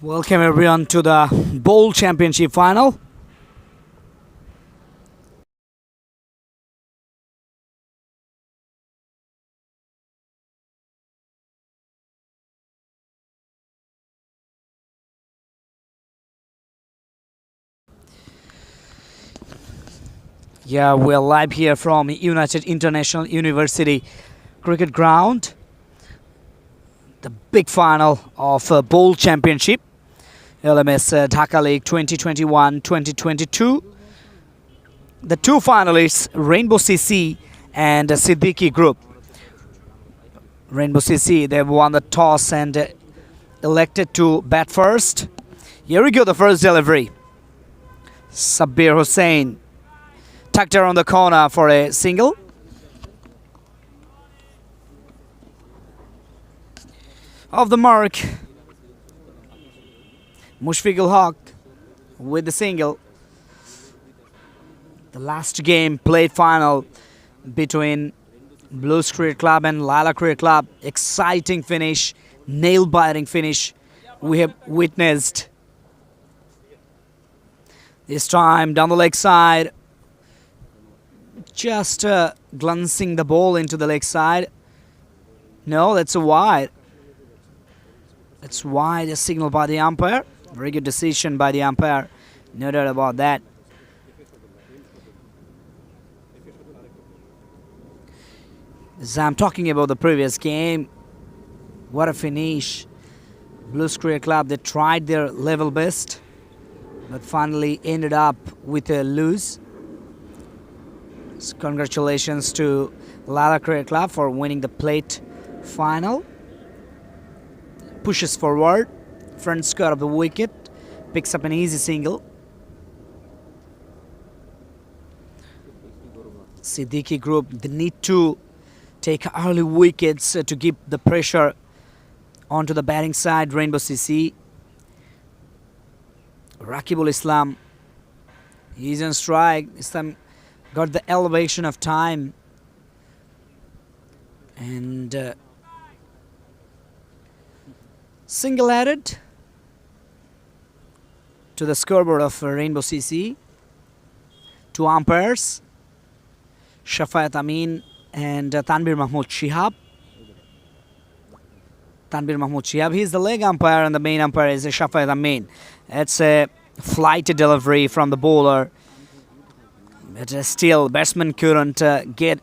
Welcome everyone to the Bowl Championship final. Yeah, we're live here from United International University Cricket Ground. The big final of Bowl Championship. LMS Dhaka League 2021-2022. The two finalists, Rainbow CC and Siddiqui Group. Rainbow CC, they've won the toss and elected to bat first. Here we go, the first delivery. Sabir Hussain tucked around the corner for a single. Off the mark, Mushfiqul Haq with the single. The last game played final between Blues Cricket Club and Lala Cricket Club. Exciting finish, nail-biting finish we have witnessed. This time down the leg side, just glancing the ball into the leg side. No, that's a wide. That's wide, a signal by the umpire. Very good decision by the umpire, no doubt about that. As I'm talking about the previous game, what a finish. Blues Cricket Club, they tried their level best, but finally ended up with a lose. So congratulations to Lala Cricket Club for winning the plate final. Pushes forward, front square of the wicket, picks up an easy single. Siddiqui Group, they need to take early wickets to keep the pressure onto the batting side. Rainbow CC. Rakibul Islam, he's on strike. Islam got the elevation of time and single added to the scoreboard of Rainbow CC. Two umpires, Shafayat Amin and Tanbir Mahmood Shihab. Tanbir Mahmood Shihab, he's the leg umpire, and the main umpire is Shafayat Amin. It's a flight delivery from the bowler, but still batsman couldn't get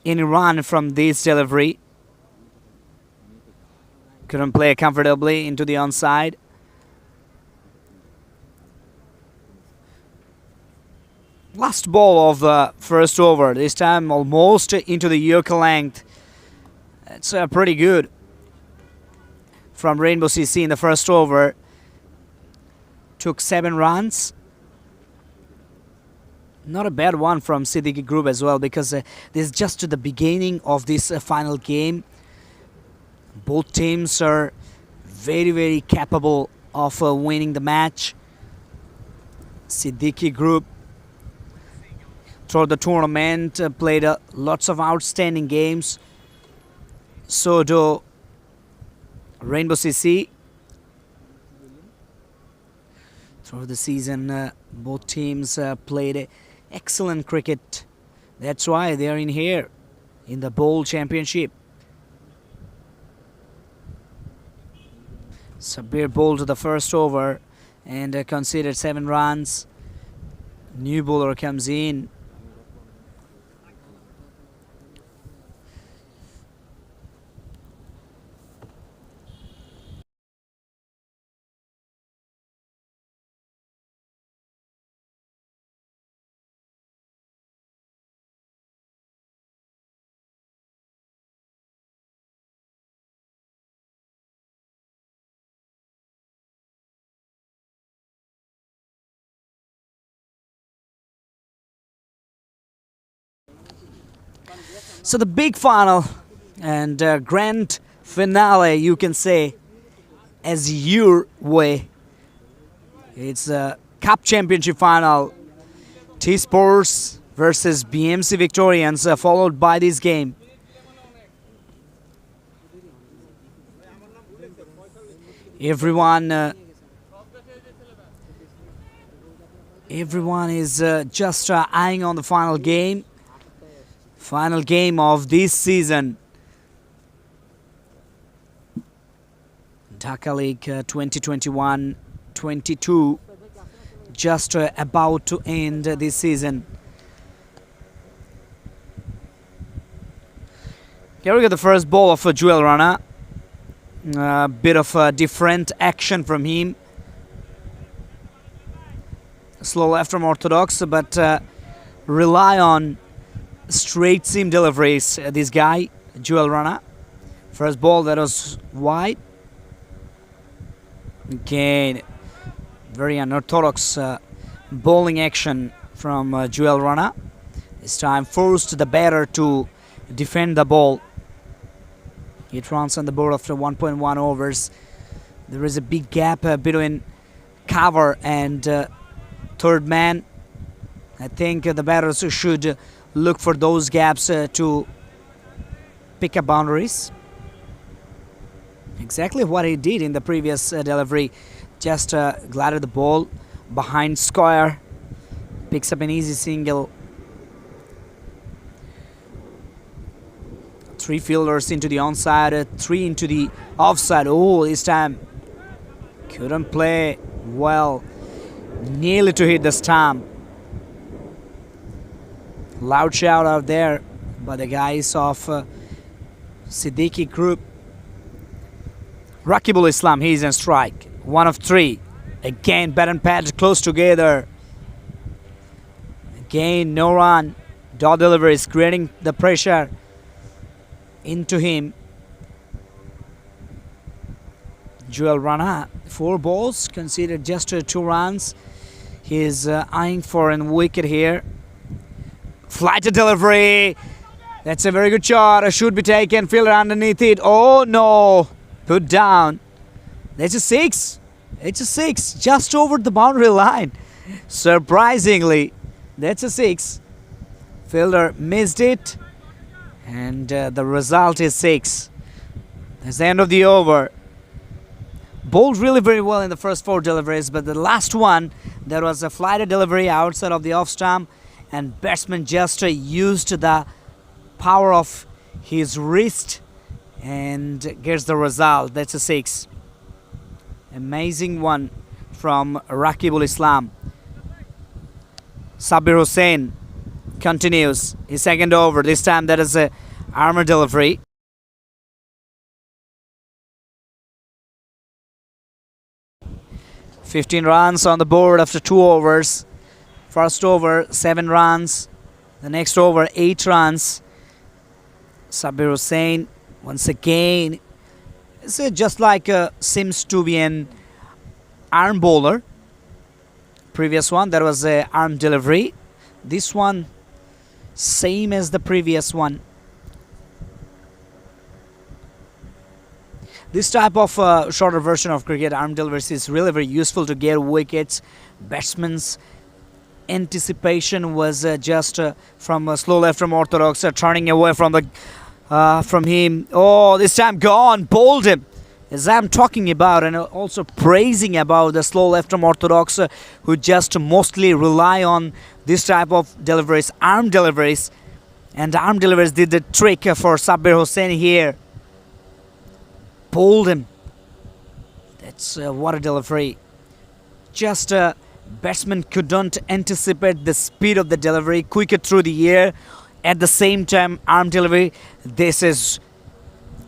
any run from this delivery. Couldn't play comfortably into the onside. Last ball of the first over. This time almost into the Yorker length. It's pretty good from Rainbow CC in the first over. Took 7 runs. Not a bad one from Siddiqui Group as well, because this is just the beginning of this final game. Both teams are very, very capable of winning the match. Siddiqui Group throughout the tournament played lots of outstanding games. So do Rainbow CC. Throughout the season, both teams played excellent cricket. That's why they are in here in the Bowl Championship. Sabir bowled the first over and conceded 7 runs. New bowler comes in. So the big final and grand finale, you can say, as your way. It's a Cup Championship final. T-Sports versus BMC Victorians, followed by this game. Everyone is just eyeing on the final game. Final game of this season. Dhaka League 2021-22 just about to end this season. Here we get the first ball of Joel Rana. A bit of a different action from him. Slow left from orthodox, but rely on straight seam deliveries. This guy, Joel Rana. First ball that was wide. Again, very unorthodox bowling action from Joel Rana. This time forced the batter to defend the ball. 8 runs on the board after 1.1 overs. There is a big gap between cover and third man. I think the batters should look for those gaps to pick up boundaries. Exactly what he did in the previous delivery. Just glided the ball behind square. Picks up an easy single. 3 fielders into the onside, 3 into the offside. Oh, this time couldn't play well. Nearly to hit the stump. Loud shout out there by the guys of Siddiqui group. Rakibul Islam, he's in strike. 1 of 3. Again, bat and pad close together. Again, no run. Dot deliveries creating the pressure into him. Joel Rana, 4 balls, conceded just 2 runs. He's eyeing for a wicket here. Flight to delivery. That's a very good shot. Should be taken. Fielder underneath it. Oh no. Put down. That's a 6. It's a 6. Just over the boundary line. Surprisingly, that's a 6. Fielder missed it. And the result is 6. That's the end of the over. Bowled really very well in the first 4 deliveries, but the last one, there was a flighted delivery outside of the off stump, and batsman just used the power of his wrist and gets the result. That's a 6. Amazing one from Rakibul Islam. Sabir Hussain continues his second over. This time that is a armor delivery. "15 runs on the board after 2 overs. First over 7 runs. The next over 8 runs. Sabir Hussain once again. It's just like seems to be an arm bowler. Previous one that was a arm delivery. This one same as the previous one. This type of shorter version of cricket, arm deliveries, is really very useful to get wickets. Batsman's anticipation was just from slow left from orthodox, turning away from the from him. Oh, this time gone, bowled him. As I'm talking about, and also praising about the slow left from orthodox, who just mostly rely on this type of deliveries, arm deliveries. And the arm deliveries did the trick for Sabir Hussain here. Bowled him. That's what a delivery. Just batsman couldn't anticipate the speed of the delivery, quicker through the air. At the same time, arm delivery. This is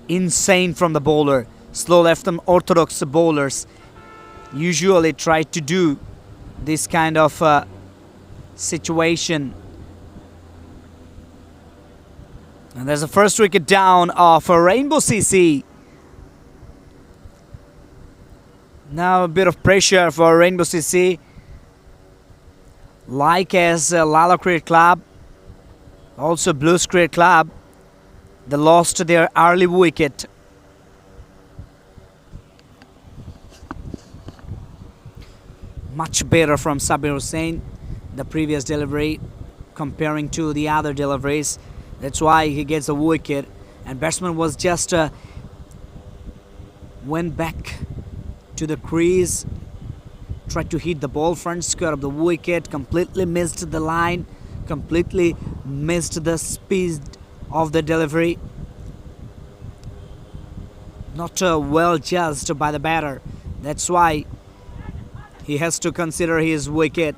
insane from the bowler. Slow left from orthodox bowlers usually try to do this kind of situation. And there's a first wicket down of Rainbow CC. Now a bit of pressure for Rainbow CC. Like as Lala Cricket Club, also Blues Cricket Club, they lost their early wicket. Much better from Sabir Hussain, the previous delivery, comparing to the other deliveries. That's why he gets a wicket. And batsman was just went back to the crease, tried to hit the ball front square of the wicket, completely missed the line, completely missed the speed of the delivery. Not well judged by the batter. That's why he has to consider his wicket.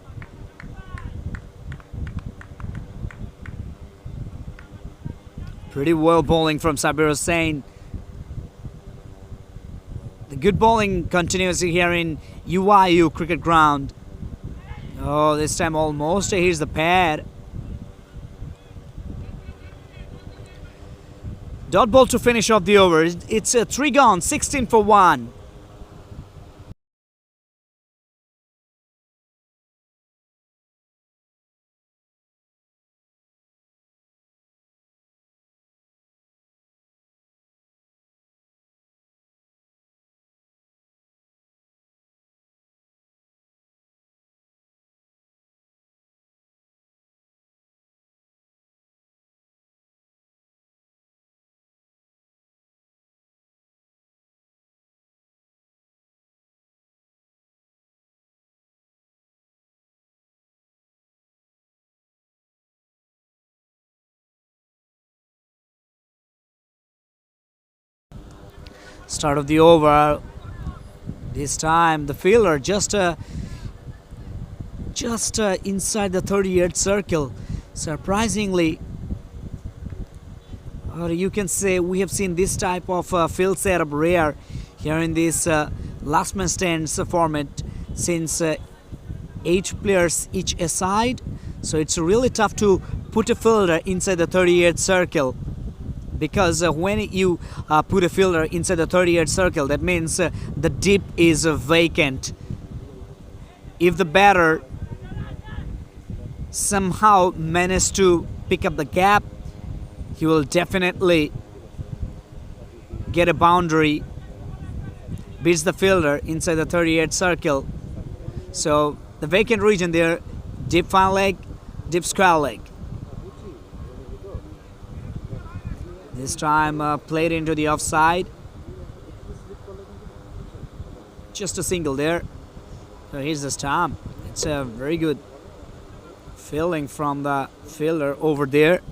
Pretty well bowling from Sabir Hussain. The good bowling continues here in UIU cricket ground. Oh, this time almost here's the pad. Dot ball to finish off the over. It's 3 gone, 16 for 1. Start of the over. This time the fielder just inside the 38th circle. Surprisingly, or you can say we have seen this type of field setup rare here in this last man stands format, since 8 players each aside. So it's really tough to put a fielder inside the 38th circle. Because when you put a fielder inside the 38th circle, that means the deep is vacant. If the batter somehow manages to pick up the gap, he will definitely get a boundary, beats the fielder inside the 38th circle. So the vacant region there, deep fine leg, deep square leg. This time played into the offside. Just a single there. So here's the stump. It's a very good fielding from the fielder over there.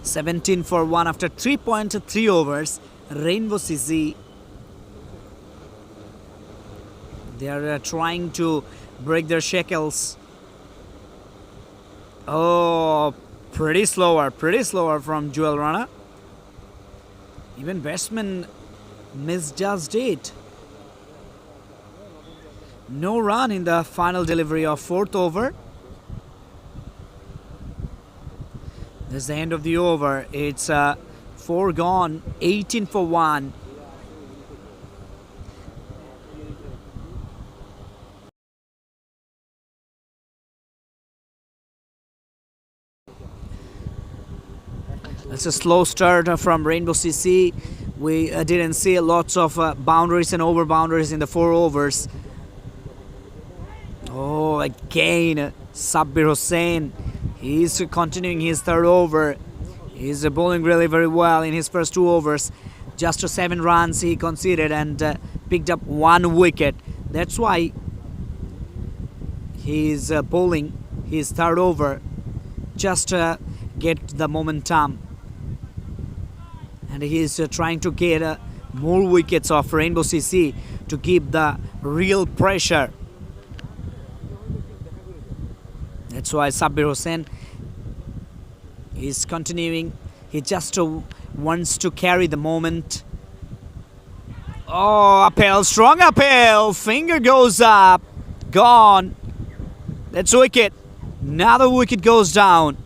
17 for 1 after 3.3 overs. Rainbow CC. They are trying to break their shackles. Oh, pretty slower from Joel Rana. Even batsman misjudged it. No run in the final delivery of 4th over. That's the end of the over. It's 4 gone, 18 for 1. It's a slow start from Rainbow CC. We didn't see lots of boundaries and over boundaries in the 4 overs. Oh, again, Sabir Hussain. He's continuing his 3rd over. He's bowling really very well in his first 2 overs. Just 7 runs he conceded and picked up 1 wicket. That's why he's bowling his 3rd over. Just get the momentum. And he is trying to get more wickets off Rainbow CC to keep the real pressure. That's why Sabir Hussain is continuing. He just wants to carry the moment. Oh, uphill, strong uphill. Finger goes up. Gone. That's wicket. Another wicket goes down.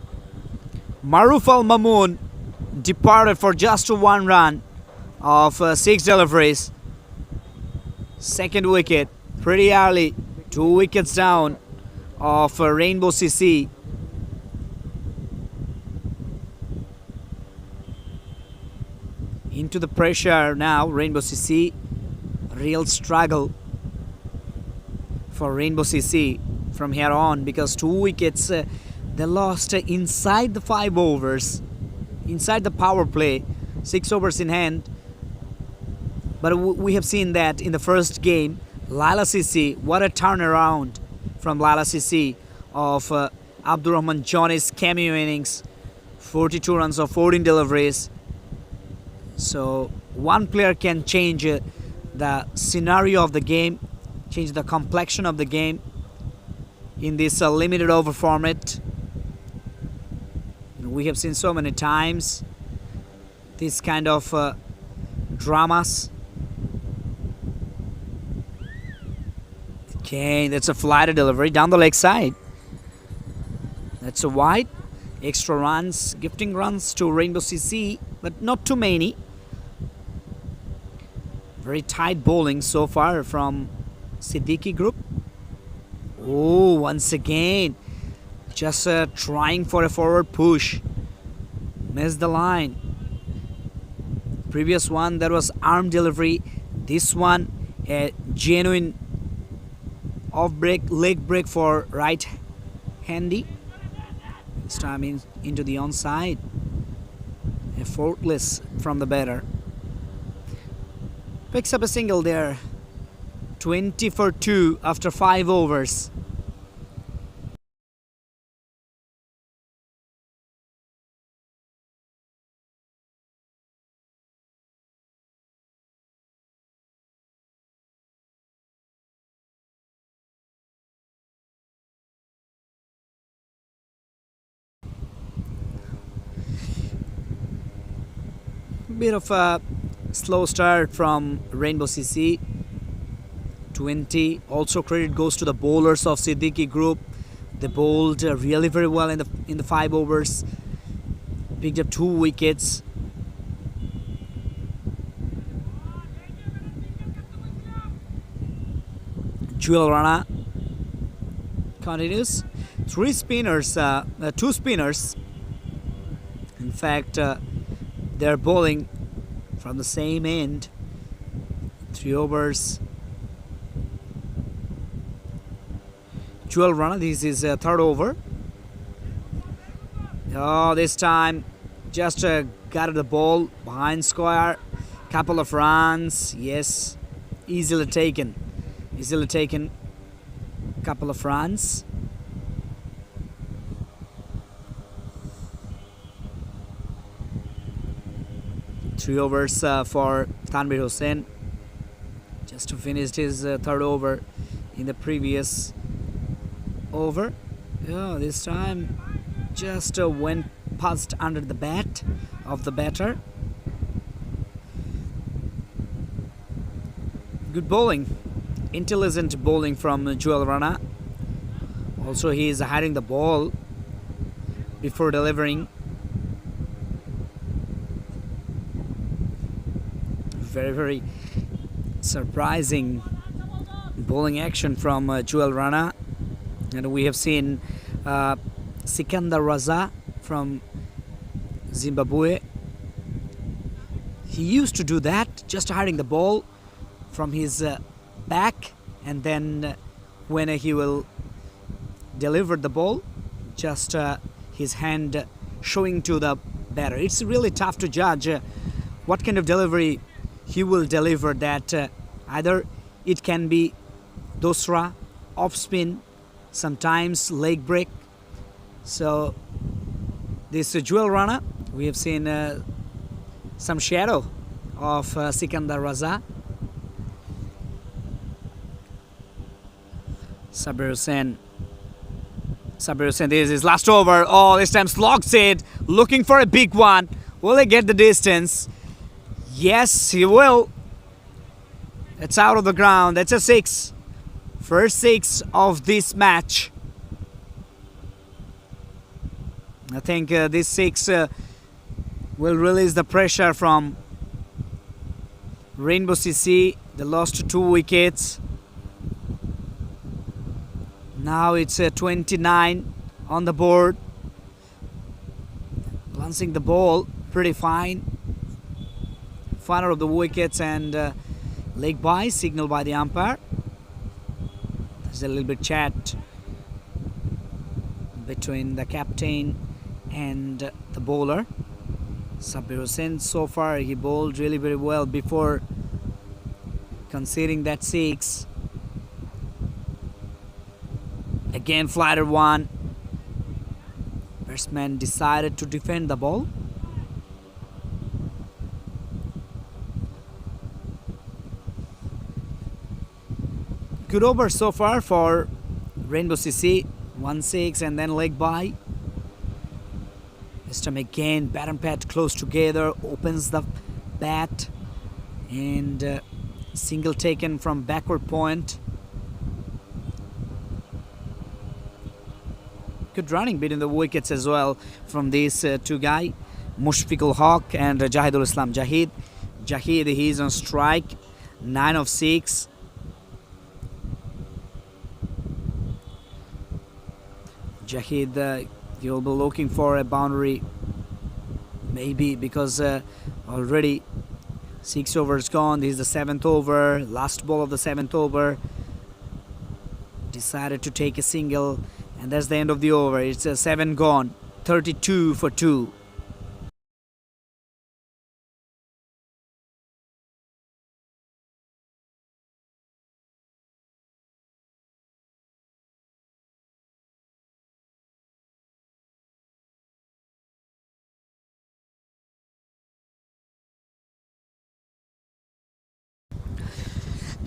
Maruf Al Mamoon departed for just 1 run of 6 deliveries. 2nd wicket, pretty early. 2 wickets down of Rainbow CC. Into the pressure now, Rainbow CC. Real struggle for Rainbow CC from here on, because 2 wickets they lost inside the 5 overs. Inside the power play, 6 overs in hand. But we have seen that in the first game, Laila Sisi, what a turnaround from Laila Sisi of Abdurrahman Johnny's cameo innings, 42 runs of 14 deliveries. So one player can change the scenario of the game, change the complexion of the game in this limited over format. We have seen so many times this kind of dramas. Okay, that's a flighter delivery down the leg side. That's a wide. Extra runs, gifting runs to Rainbow CC, but not too many. Very tight bowling so far from Siddiqui group. Oh, once again, just trying for a forward push. Missed the line. Previous one, that was arm delivery. This one, a genuine off break, leg break for right handy. This time into the onside. Effortless from the batter. Picks up a single there. 20 for 2 after 5 overs. Bit of a slow start from Rainbow CC. 20. Also credit goes to the bowlers of Siddiqui group. They bowled really very well in the 5 overs. Picked up 2 wickets. Jewel Rana continues. 2 spinners. In fact, they're bowling from the same end. 3 overs. Jewel Rana, this is 3rd over. Oh, this time just got the ball behind square. Couple of runs. Yes, easily taken. Easily taken. Couple of runs. Three overs for Tanvir Hussain. Just finished his 3rd over in the previous over. Yeah, this time just went past under the bat of the batter. Good bowling. Intelligent bowling from Jewel Rana. Also, he is hiding the ball before delivering. Very, very surprising bowling action from Jewel Rana. And we have seen Sikandar Raza from Zimbabwe. He used to do that, just hiding the ball from his back, and then when he will deliver the ball, just his hand showing to the batter. It's really tough to judge what kind of delivery he will deliver. That either it can be dosra, off spin, sometimes leg break. So this Jewel Rana, we have seen some shadow of Sikandar Raza. Sabir Hussain. Sabir Hussain, this is his last over. Oh, this time slogs it, looking for a big one. Will he get the distance? Yes, he will. It's out of the ground. That's a 6. First 6 of this match. I think this 6 will release the pressure from Rainbow CC. They lost 2 wickets. Now it's 29 on the board. Glancing the ball, pretty fine. Final of the wickets and leg by, signal by the umpire. There's a little bit chat between the captain and the bowler. Sabir Hussain, so far he bowled really very well before conceding that 6. Again, flighter 1. Batsman decided to defend the ball. Good over so far for Rainbow CC. 1-6 and then leg by. This time again, bat and pad close together, opens the bat, and single taken from backward point. Good running between the wickets as well from these two guys, Mushfiqul Haq and Jahidul Islam. Jahid, he's on strike, 9 of 6. Jahid, you'll be looking for a boundary, maybe, because already 6 overs gone. This is the 7th over, last ball of the 7th over. Decided to take a single, and that's the end of the over. It's a 7 gone, 32 for 2.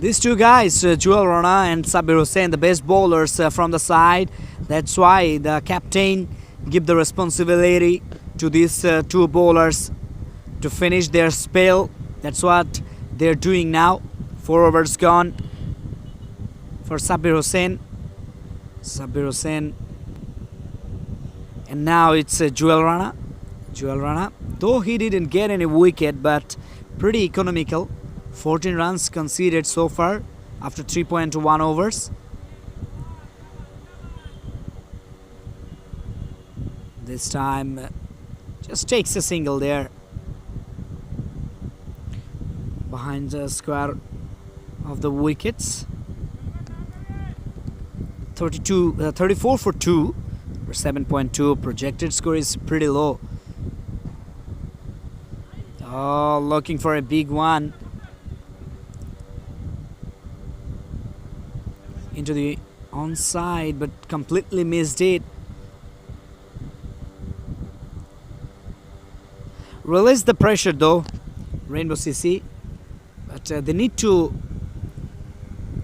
These two guys, Joel Rana and Sabir Hussain, the best bowlers from the side. That's why the captain give the responsibility to these two bowlers to finish their spell. That's what they're doing now. 4 overs gone for Sabir Hussain. And now it's Joel Rana. Though he didn't get any wicket, but pretty economical. 14 runs conceded so far after 3.1 overs. This time just takes a single there behind the square of the wickets. 34 for 2 for 7.2. Projected score is pretty low. Oh, looking for a big one. Into the onside, but completely missed it. Release the pressure though, Rainbow CC, but they need to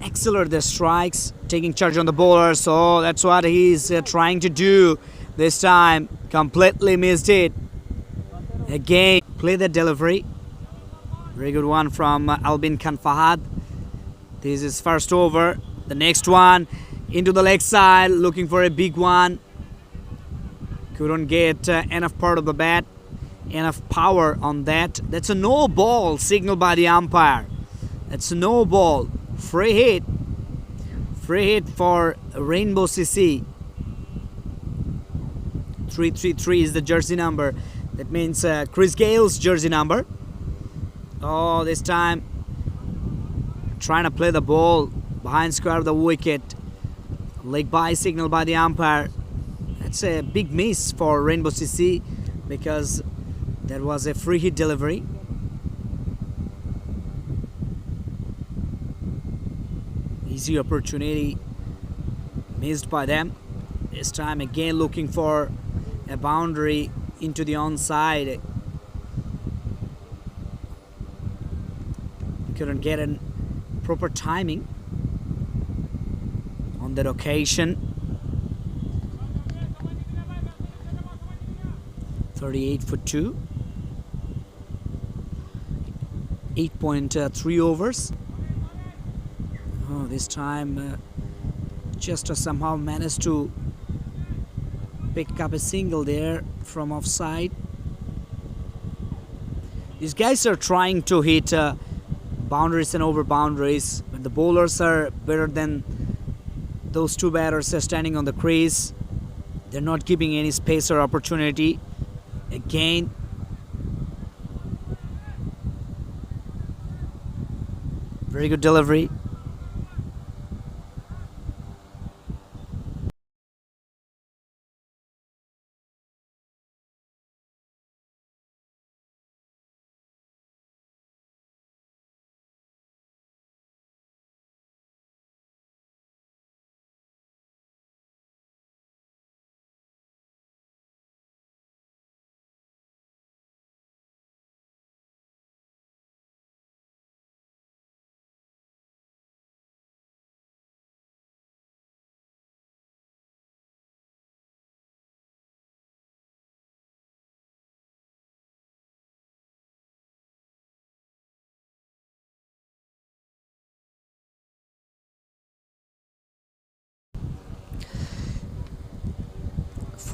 accelerate their strikes, taking charge on the bowler. So that's what he's trying to do this time. Completely missed it. Again, play the delivery. Very good one from Albin Khan Fahad. This is first over. The next one into the leg side, looking for a big one. Couldn't get enough part of the bat, enough power on that. That's a no ball signaled by the umpire. That's a no ball. Free hit. Free hit for Rainbow CC. 333 is the jersey number. That means Chris Gale's jersey number. Oh, this time trying to play the ball behind square of the wicket. Leg by signal by the umpire. That's a big miss for Rainbow CC because there was a free hit delivery. Easy opportunity missed by them. This time again looking for a boundary into the onside. Couldn't get a proper timing on that occasion. 38 for 2. 8.3 overs. Oh, this time just somehow managed to pick up a single there from offside. These guys are trying to hit boundaries and over boundaries, but the bowlers are better than those two batters are standing on the crease. They're not giving any space or opportunity. Again, very good delivery.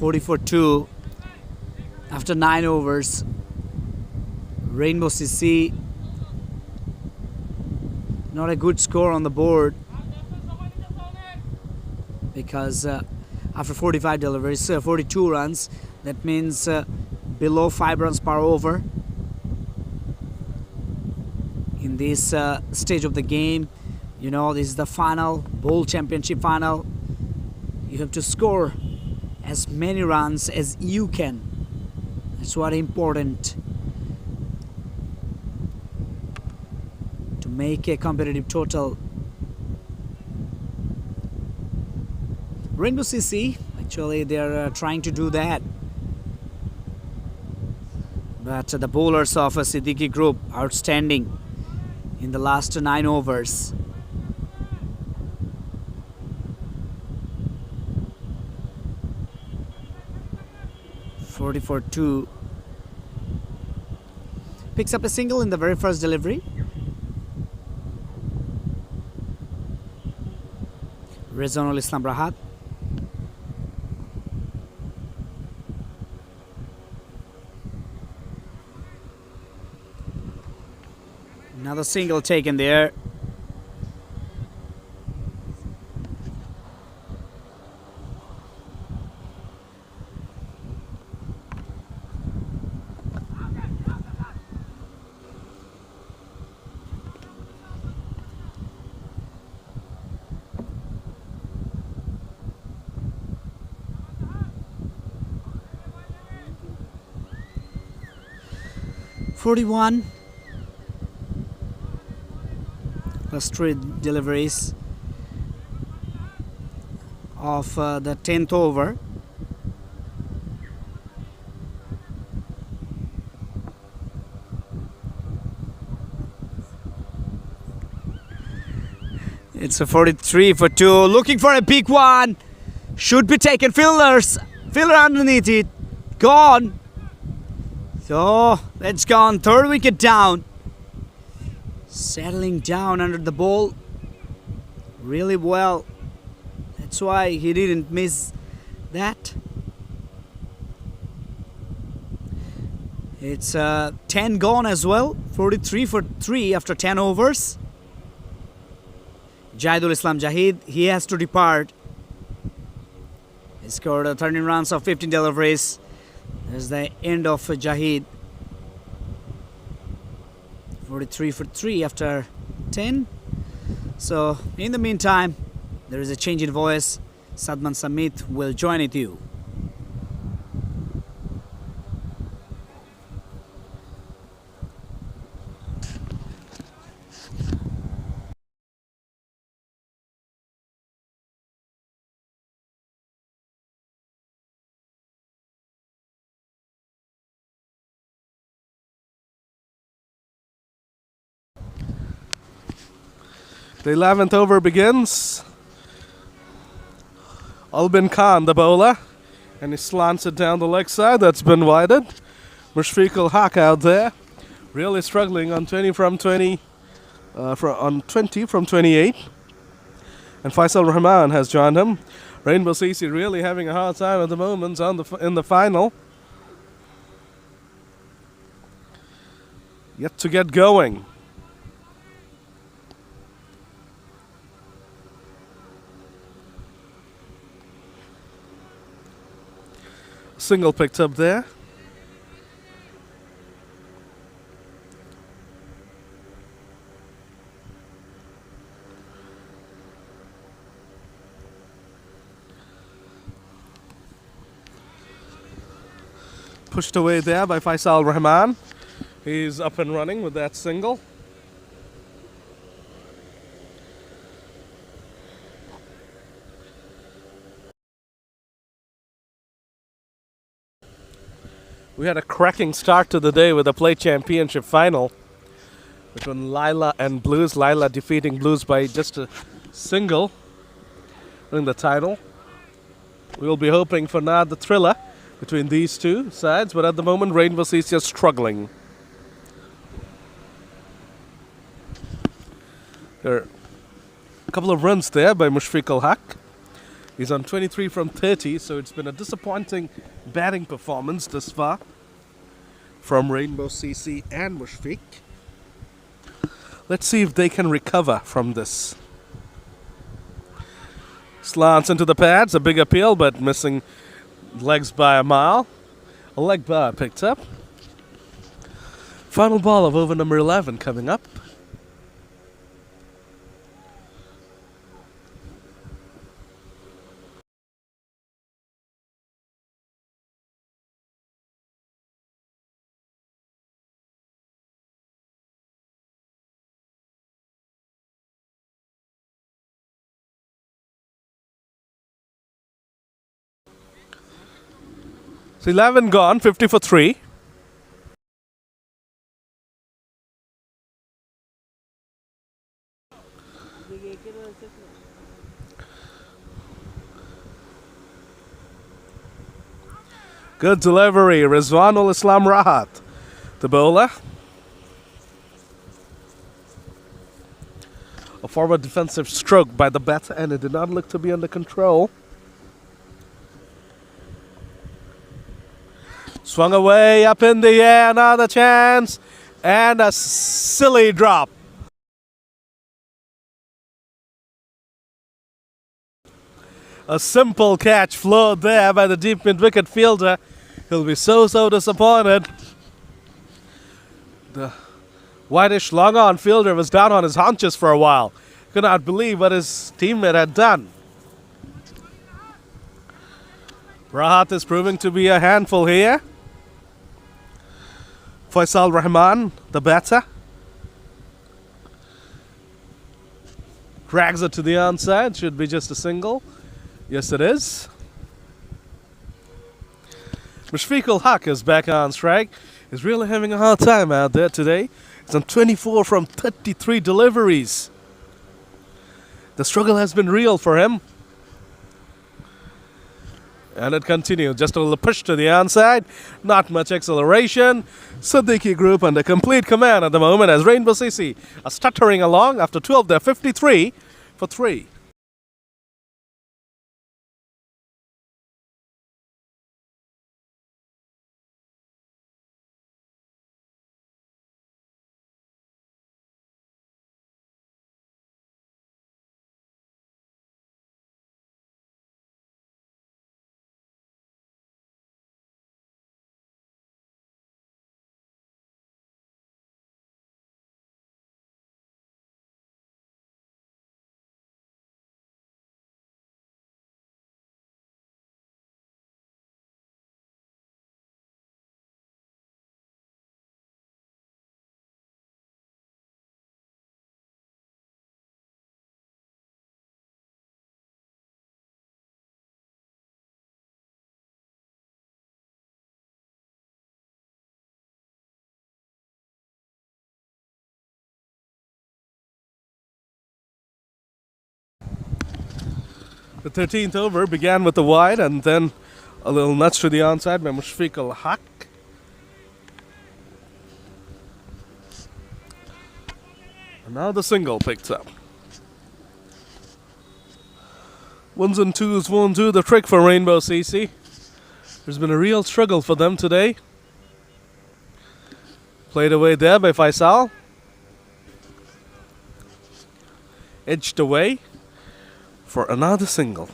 40 for 2 after 9 overs. Rainbow CC, not a good score on the board because after 45 deliveries, 42 runs, that means below 5 runs per over. In this stage of the game, you know, this is the final bowl championship final. You have to score as many runs as you can. That's what important to make a competitive total. Rainbow CC, actually they're trying to do that, but the bowlers of a Siddiqui group outstanding in the last 9 overs. For 2 picks up a single in the very first delivery. Rezanul Islam Rahat. Another single taken there. +41 plus 3 deliveries of the 10th over. It's a 43 for 2, looking for a big one, should be taken. Fielder underneath it, gone. So that's gone. 3rd wicket down. Settling down under the ball really well. That's why he didn't miss that. It's 10 gone as well. 43 for 3 after 10 overs. Jahidul Islam Jahid, he has to depart. He scored 13 runs of 15 deliveries. That's the end of Jahid. 43 for 3 after 10. So in the meantime, there is a change in voice. Sadman Samit will join with you. The 11th over begins. Albin Khan, the bowler, and he slants it down the leg side. That's been widened. Mushfiq al-Haq out there, really struggling on 20 from 28, and Faisal Rahman has joined him. Rainbow CC really having a hard time at the moment in the final. Yet to get going. Single picked up there. Pushed away there by Faisal Rahman. He's up and running with that single. We had a cracking start to the day with the Play Championship final between Lila and Blues. Lila defeating Blues by just a single, winning the title. We will be hoping for now the thriller between these two sides, but at the moment Rainbow CC is struggling. There are a couple of runs there by Mushfiq al-Haq. He's on 23 from 30, so it's been a disappointing batting performance thus far from Rainbow CC and Mushfiq. Let's see if they can recover from this. Slants into the pads, a big appeal, but missing legs by a mile. A leg bar picked up. Final ball of over number 11 coming up. So 11 gone, 50 for 3. Good delivery, Rizwanul Islam Rahat, the bowler. A forward defensive stroke by the batter, and it did not look to be under control. Swung away, up in the air, another chance, and a silly drop. A simple catch flowed there by the deep mid-wicket fielder. He'll be so disappointed. The whitish long-on fielder was down on his haunches for a while. Could not believe what his teammate had done. Rahat is proving to be a handful here. Faisal Rahman, the batter, drags it to the onside. Should be just a single. Yes, it is. Mushfiqul Haq is back on strike. He's really having a hard time out there today. He's on 24 from 33 deliveries. The struggle has been real for him. And it continued. Just a little push to the onside. Not much acceleration. Siddiqui group under complete command at the moment as Rainbow CC are stuttering along after 12. They're 53 for 3. The 13th over began with the wide and then a little nudge to the onside by Mushfiqul Haq. And now the single picked up. Ones and twos won't do the trick for Rainbow CC. There's been a real struggle for them today. Played away there by Faisal. Edged away for another single.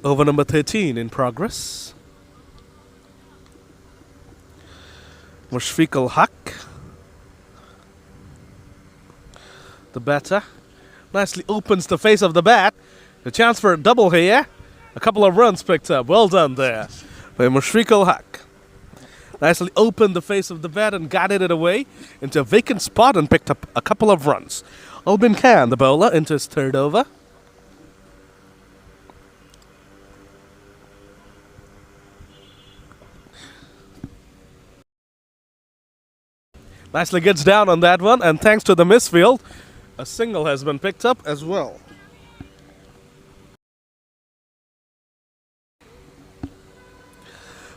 Over number 13 in progress. Mushfiqul Haq, the batter, nicely opens the face of the bat. A chance for a double here. A couple of runs picked up. Well done there by Mushfiqul Haq. Nicely opened the face of the bat and guided it away into a vacant spot and picked up a couple of runs. Albin Khan, the bowler, into his third over. Nicely gets down on that one, and thanks to the misfield, a single has been picked up as well.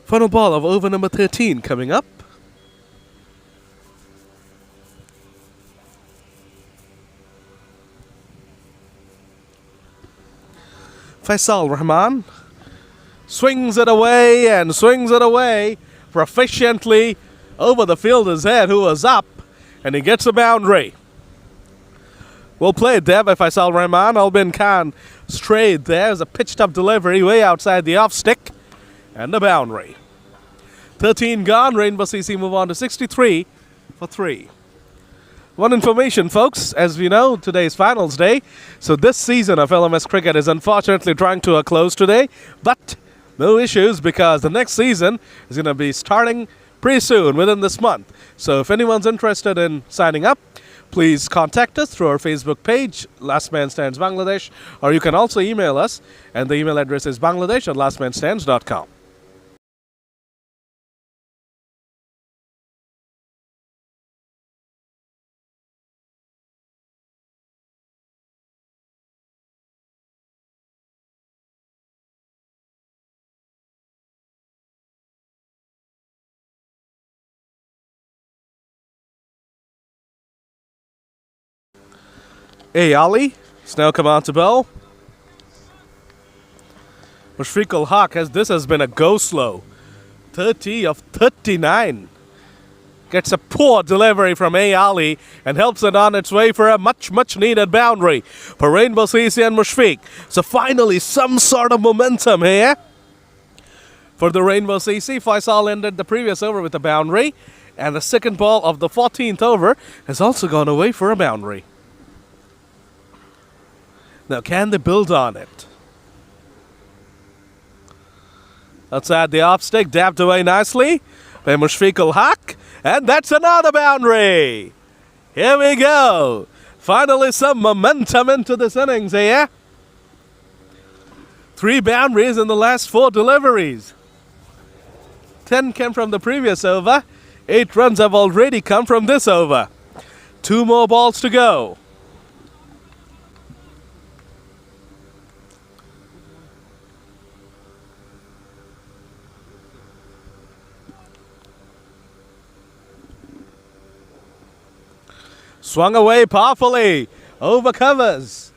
Final ball of over number 13 coming up. Faisal Rahman swings it away and swings it away proficiently over the fielder's head, who was up, and he gets a boundary. Well played there by Faisal Rahman. Albin Khan strayed there as a pitched up delivery way outside the off stick, and a boundary. 13 gone. Rainbow CC move on to 63 for 3. One information, folks, as we know, today's finals day. So this season of LMS cricket is unfortunately drawing to a close today. But no issues, because the next season is going to be starting pretty soon, within this month. So if anyone's interested in signing up, please contact us through our Facebook page, Last Man Stands Bangladesh, or you can also email us, and the email address is bangladesh@lastmanstands.com. Ali has now come on to bowl. Mushfiqul Haq this has been a go slow. 30 of 39. Gets a poor delivery from Ali and helps it on its way for a much needed boundary for Rainbow CC and Mushfiq. So finally some sort of momentum here for the Rainbow CC. Faisal ended the previous over with a boundary, and the second ball of the 14th over has also gone away for a boundary. Now, can they build on it? Outside the off stick, dabbed away nicely by Mushfiqul Haq, and that's another boundary. Here we go. Finally, some momentum into this innings here. 3 boundaries in the last 4 deliveries. 10 came from the previous over. 8 runs have already come from this over. 2 more balls to go. Swung away powerfully, over covers,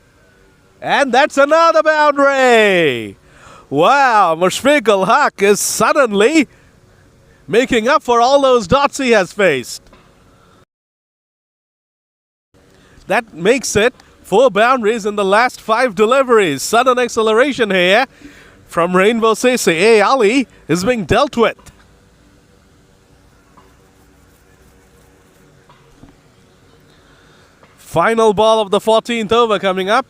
and that's another boundary. Wow, Mushfiqul Haq is suddenly making up for all those dots he has faced. That makes it 4 boundaries in the last 5 deliveries. Sudden acceleration here from Rainbow CC. Ali is being dealt with. Final ball of the 14th over coming up.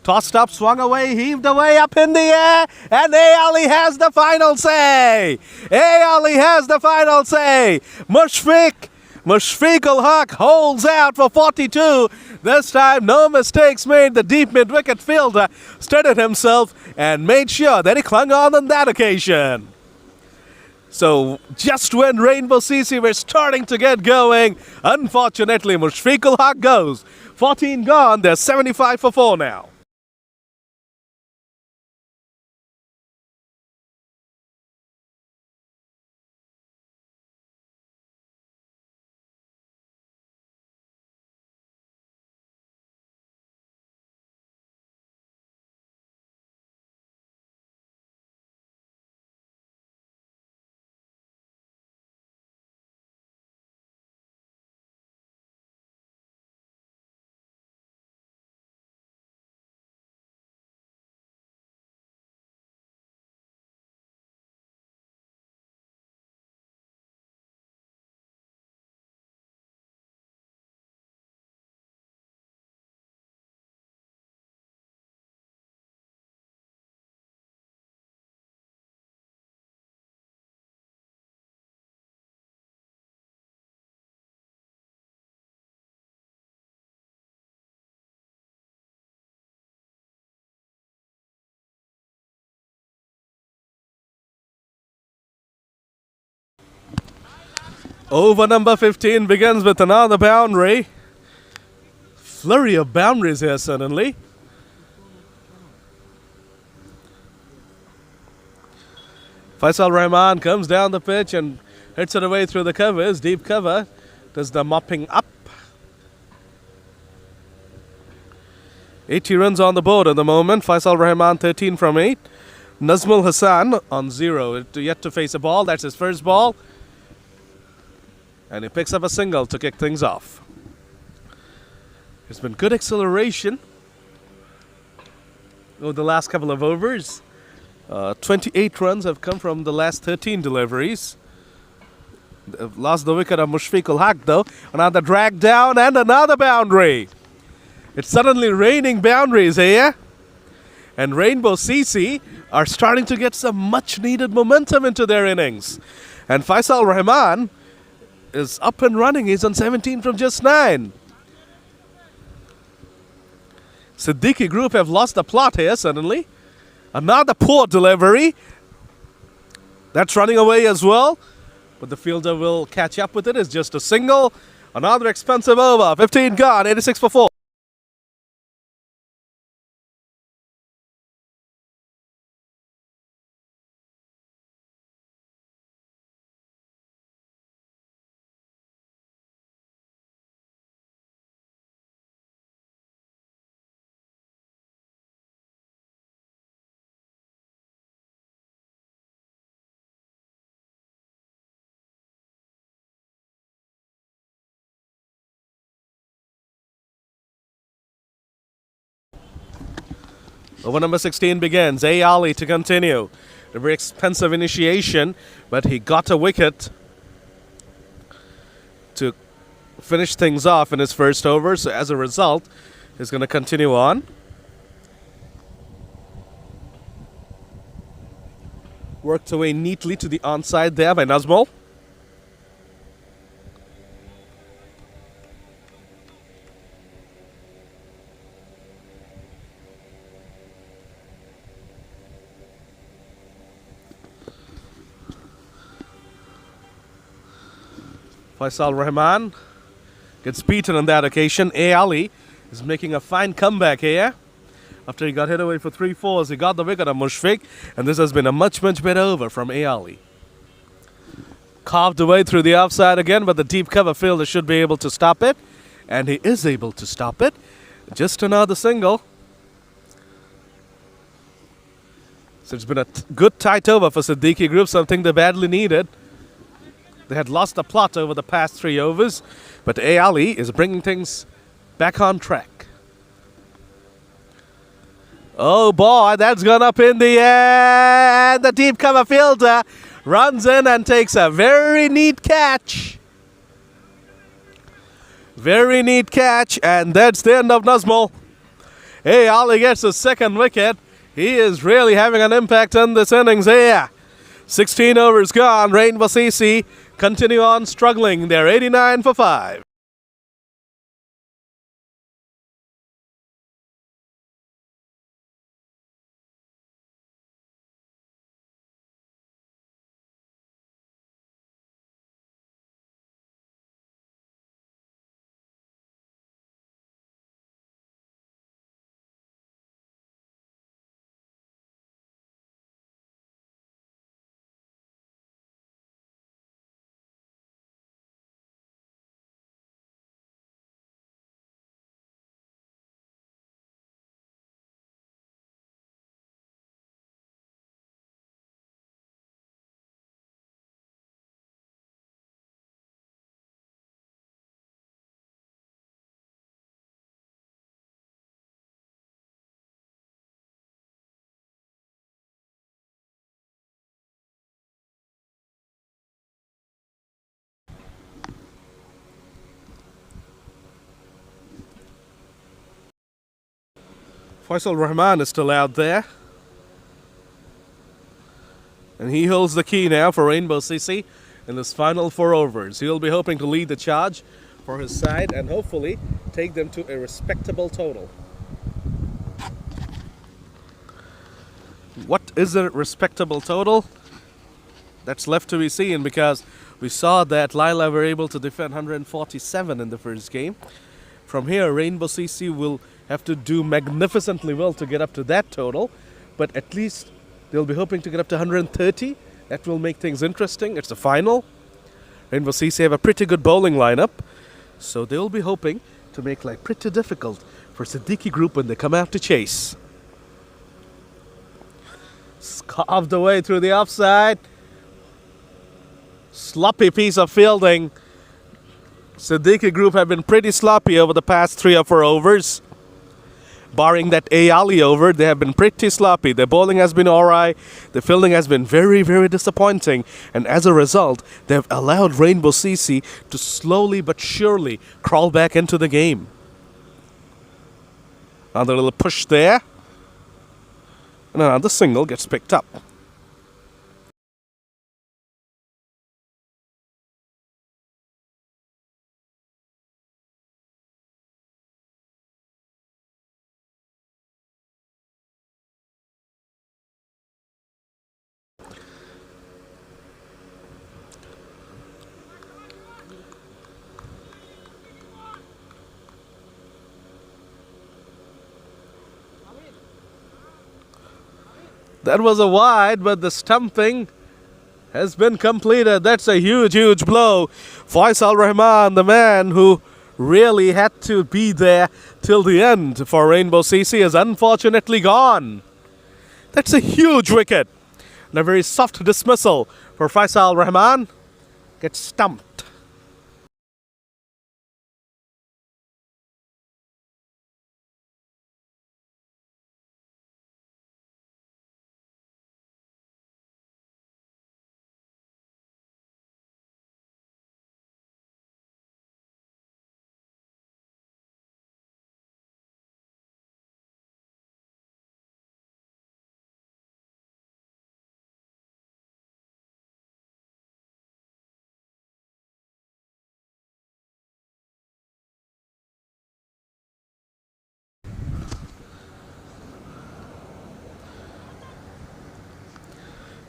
Tossed up, swung away, heaved away up in the air, and Ali has the final say. Ali has the final say. Mushfiqul Haq holds out for 42. This time, no mistakes made. The deep mid-wicket fielder steadied himself and made sure that he clung on that occasion. So, just when Rainbow CC were starting to get going, unfortunately, Mushfiqul Haq goes. 14 gone, they're 75 for 4 now. Over number 15 begins with another boundary. Flurry of boundaries here suddenly. Faisal Rahman comes down the pitch and hits it away through the covers. Deep cover. Does the mopping up. 80 runs on the board at the moment. Faisal Rahman 13 from 8. Nazmul Hassan on 0. Yet to face a ball. That's his first ball. And he picks up a single to kick things off. There's been good acceleration over the last couple of overs. 28 runs have come from the last 13 deliveries. They've lost the wicket of Mushfiqul Haq though. Another drag down and another boundary. It's suddenly raining boundaries here. And Rainbow CC are starting to get some much needed momentum into their innings. And Faisal Rahman is up and running. He's on 17 from just 9. Siddiqui group have lost the plot here suddenly. Another poor delivery. That's running away as well. But the fielder will catch up with it. It's just a single. Another expensive over. 15 gone. 86 for 4. Over number 16 begins. A. Ali to continue. A very expensive initiation, but he got a wicket to finish things off in his first over. So as a result, he's going to continue on. Worked away neatly to the onside there by Nazmul. Faisal Rahman gets beaten on that occasion. A. Ali is making a fine comeback here. After he got hit away for 3-4s, he got the wicket of Mushfiq, and this has been a much better over from A. Ali. Carved away through the offside again, but the deep cover fielder should be able to stop it, and he is able to stop it. Just another single. So it's been a good tight over for Siddiqui Group, something they badly needed. They had lost the plot over the past 3 overs, but A. Ali is bringing things back on track. Oh boy, that's gone up in the air, and the deep cover fielder runs in and takes a very neat catch. Very neat catch, and that's the end of Nazmul. A. Ali gets his second wicket. He is really having an impact on this innings here. 16 overs gone. Rainbow CC continue on struggling. They're 89 for 5. Faisal Rahman is still out there. And he holds the key now for Rainbow CC in this final 4 overs. He'll be hoping to lead the charge for his side and hopefully take them to a respectable total. What is a respectable total? That's left to be seen, because we saw that Laila were able to defend 147 in the first game. From here, Rainbow CC will have to do magnificently well to get up to that total, but at least they'll be hoping to get up to 130 That will make things interesting. It's a final. Rainbow CC have a pretty good bowling lineup, so they'll be hoping to make life pretty difficult for Siddiqui group when they come out to chase. Scarved away through the offside. Sloppy piece of fielding. Siddiqui group have been pretty sloppy over the past 3 or 4 overs. Barring that Ali over, they have been pretty sloppy. Their bowling has been alright. The fielding has been very, very disappointing. And as a result, they have allowed Rainbow CC to slowly but surely crawl back into the game. Another little push there. And another single gets picked up. That was a wide, but the stumping has been completed. That's a huge, huge blow. Faisal Rahman, the man who really had to be there till the end for Rainbow CC, is unfortunately gone. That's a huge wicket. And a very soft dismissal for Faisal Rahman. Gets stumped.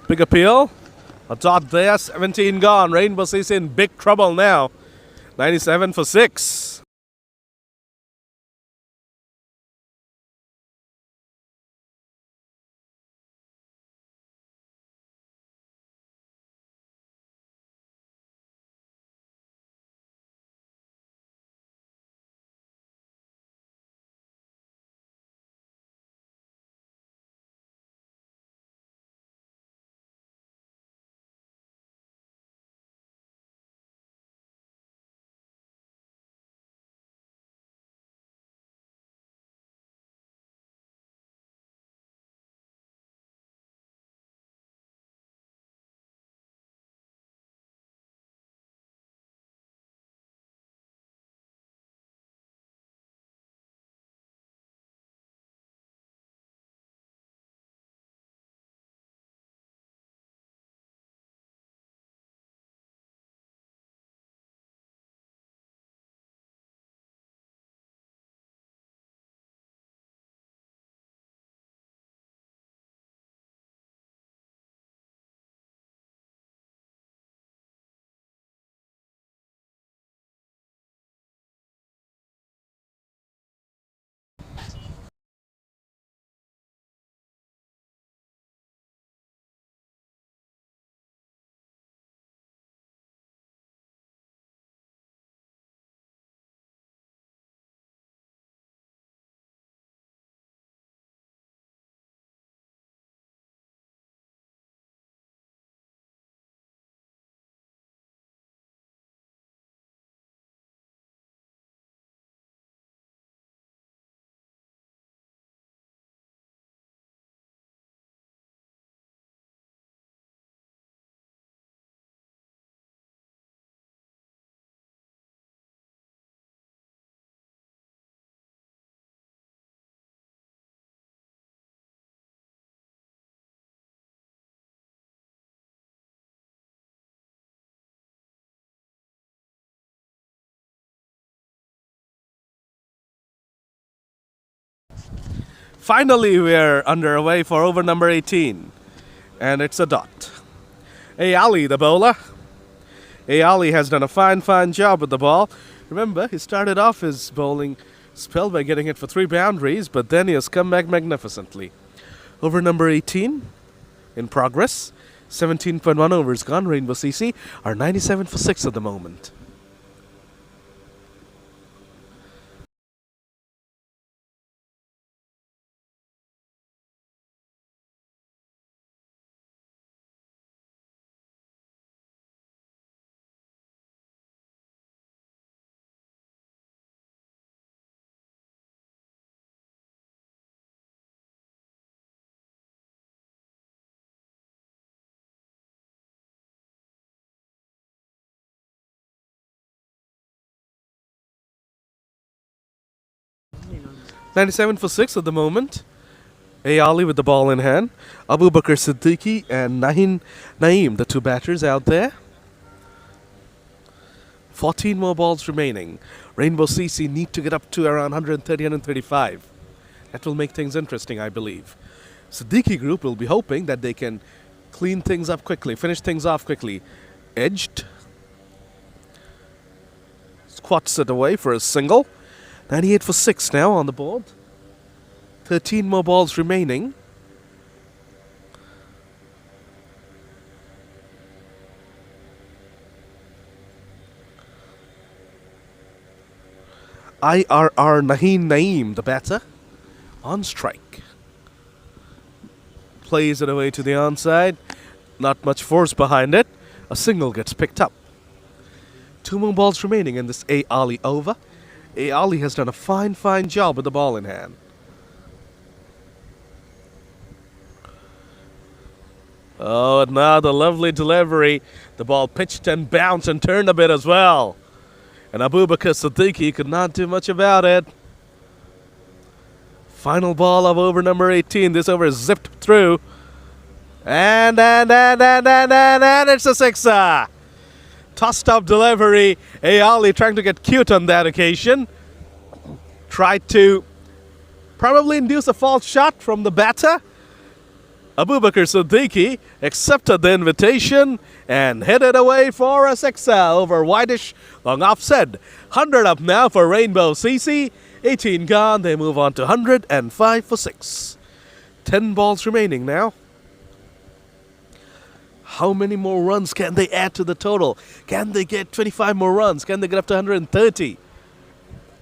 Big appeal. A dot there, 17 gone. Rainbow CC in big trouble now. 97 for 6. Finally, we're underway for over number 18. And it's a dot. Ali, the bowler. Ali has done a fine job with the ball. Remember, he started off his bowling spell by getting it for 3 boundaries, but then he has come back magnificently. Over number 18, in progress. 17.1 overs gone. Rainbow CC are 97 for 6 at the moment. .97 for 6 at the moment. Ali with the ball in hand. Abu Bakr Siddiqui and Naeem, the two batters out there. 14 more balls remaining. Rainbow CC need to get up to around 130, 135. That will make things interesting, I believe. Siddiqui group will be hoping that they can clean things up quickly, finish things off quickly. Edged. Squats it away for a single. 98 for 6 now on the board. 13 more balls remaining. Naeem, the batter, on strike. Plays it away to the onside. Not much force behind it. A single gets picked up. 2 more balls remaining in this Ali over. Ali has done a fine job with the ball in hand. Oh, and now the lovely delivery. The ball pitched and bounced and turned a bit as well. And Abu Bakr Siddiqui could not do much about it. Final ball of over number 18. This over is zipped through. And it's a sixer. Tossed up delivery. Ali trying to get cute on that occasion. Tried to probably induce a false shot from the batter. Abu Bakr Siddiqui accepted the invitation and headed away for a sixer over whitish long offset. 100 up now for Rainbow CC. 18 gone. They move on to 105 for 6. 10 balls remaining now. How many more runs can they add to the total? Can they get 25 more runs? Can they get up to 130?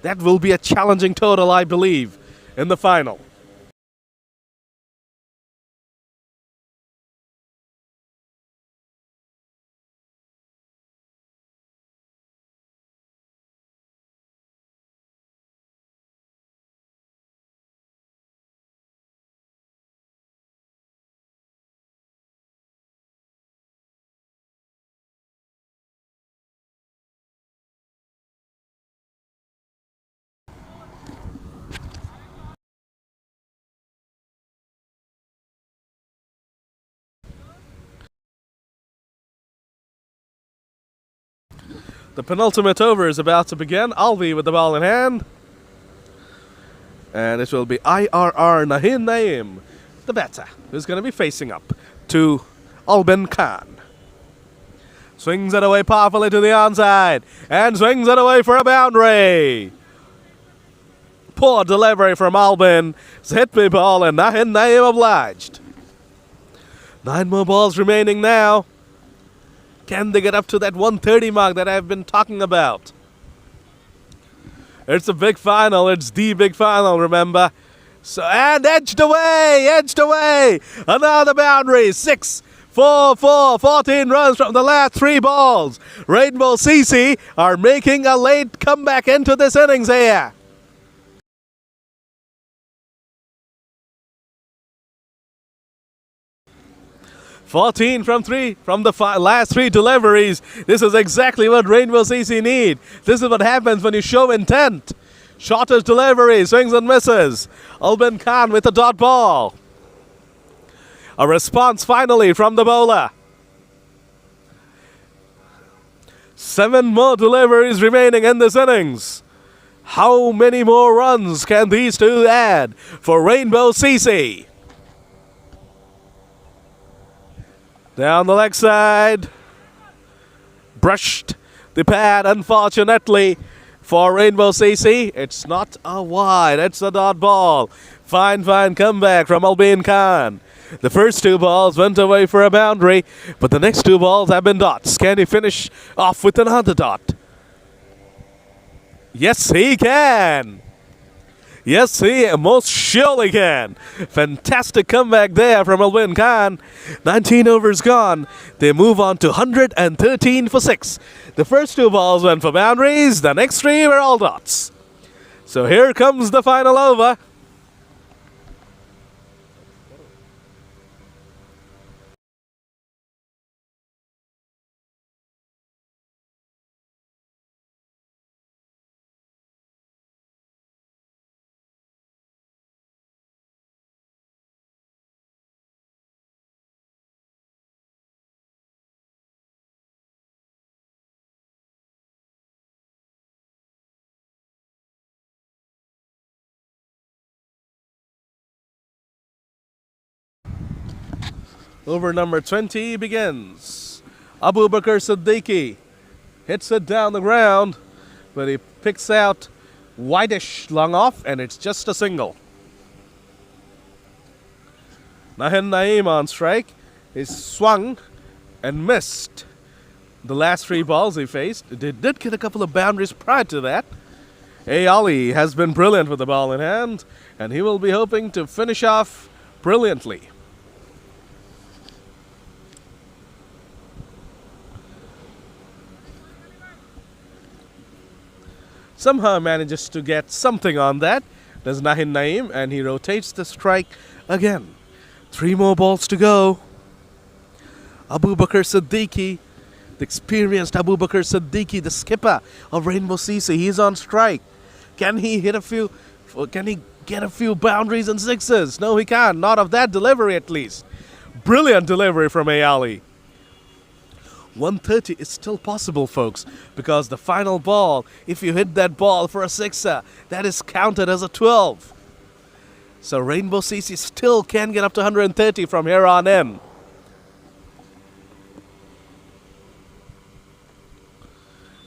That will be a challenging total, I believe, in the final. The penultimate over is about to begin. Alvi with the ball in hand. And it will be Naeem, the batter, who's going to be facing up to Albin Khan. Swings it away powerfully to the onside. And swings it away for a boundary. Poor delivery from Albin. It's hit me ball and Naeem obliged. 9 more balls remaining now. Can they get up to that 130 mark that I've been talking about? It's a big final. It's the big final, remember? So, and edged away. Another boundary. 6, 4, 4, 14 runs from the last 3 balls. Rainbow CC are making a late comeback into this innings here. $14 from the last 3 deliveries. This is exactly what Rainbow CC need. This is what happens when you show intent. Shortest delivery, swings and misses. Albin Khan with a dot ball. A response finally from the bowler. 7 more deliveries remaining in this innings. How many more runs can these two add for Rainbow CC? Down the leg side. Brushed the pad, unfortunately, for Rainbow CC. It's not a wide, it's a dot ball. Fine comeback from Albin Khan. The first two balls went away for a boundary, but the next two balls have been dots. Can he finish off with another dot? Yes, he can. Yes, he most surely can. Fantastic comeback there from Albin Khan. 19 overs gone. They move on to 113 for 6. The first two balls went for boundaries. The next three were all dots. So here comes the final over. Over number 20 begins. Abu Bakr Siddiqui hits it down the ground, but he picks out whitish long off, and it's just a single. Nahin Naeem on strike. He swung and missed the last three balls he faced. They did get a couple of boundaries prior to that. A. Ali has been brilliant with the ball in hand, and he will be hoping to finish off brilliantly. Somehow manages to get something on that. Does Nahin Naeem, and he rotates the strike again. 3 more balls to go. Abu Bakr Siddiqui, the experienced Abu Bakr Siddiqui, the skipper of Rainbow CC, he's on strike. Can he hit a few? Can he get a few boundaries and sixes? No, he can't. Not of that delivery, at least. Brilliant delivery from A. Ali. 130 is still possible, folks, because the final ball, if you hit that ball for a sixer, that is counted as a 12. So Rainbow CC still can get up to 130 from here on in.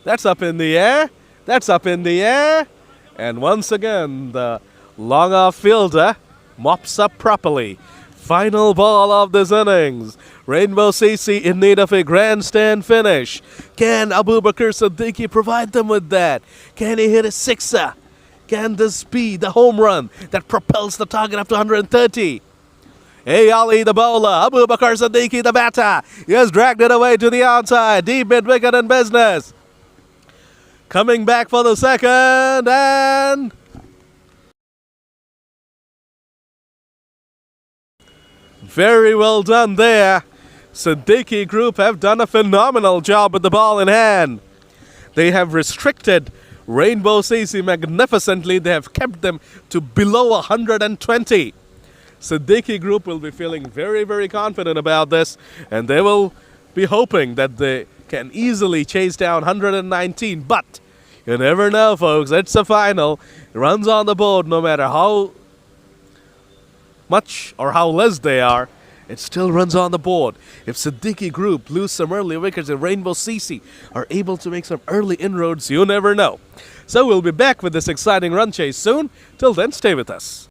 That's up in the air. That's up in the air. And once again, the long off fielder mops up properly. Final ball of this innings. Rainbow CC in need of a grandstand finish. Can Abu Bakr Siddiqui provide them with that? Can he hit a sixer? Can this be the home run that propels the target up to 130? A. Ali the bowler, Abu Bakr Siddiqui the batter. He has dragged it away to the outside. Deep mid-wicket in business. Coming back for the second, and very well done there. Siddiqui Group have done a phenomenal job with the ball in hand. They have restricted Rainbow CC magnificently. They have kept them to below 120. Siddiqui Group will be feeling very, very confident about this, and they will be hoping that they can easily chase down 119. But you never know, folks. It's a final. Runs on the board, no matter how much or how less they are, it still runs on the board. If Siddiqui Group lose some early wickets and Rainbow CC are able to make some early inroads, you never know. So we'll be back with this exciting run chase soon. Till then, stay with us.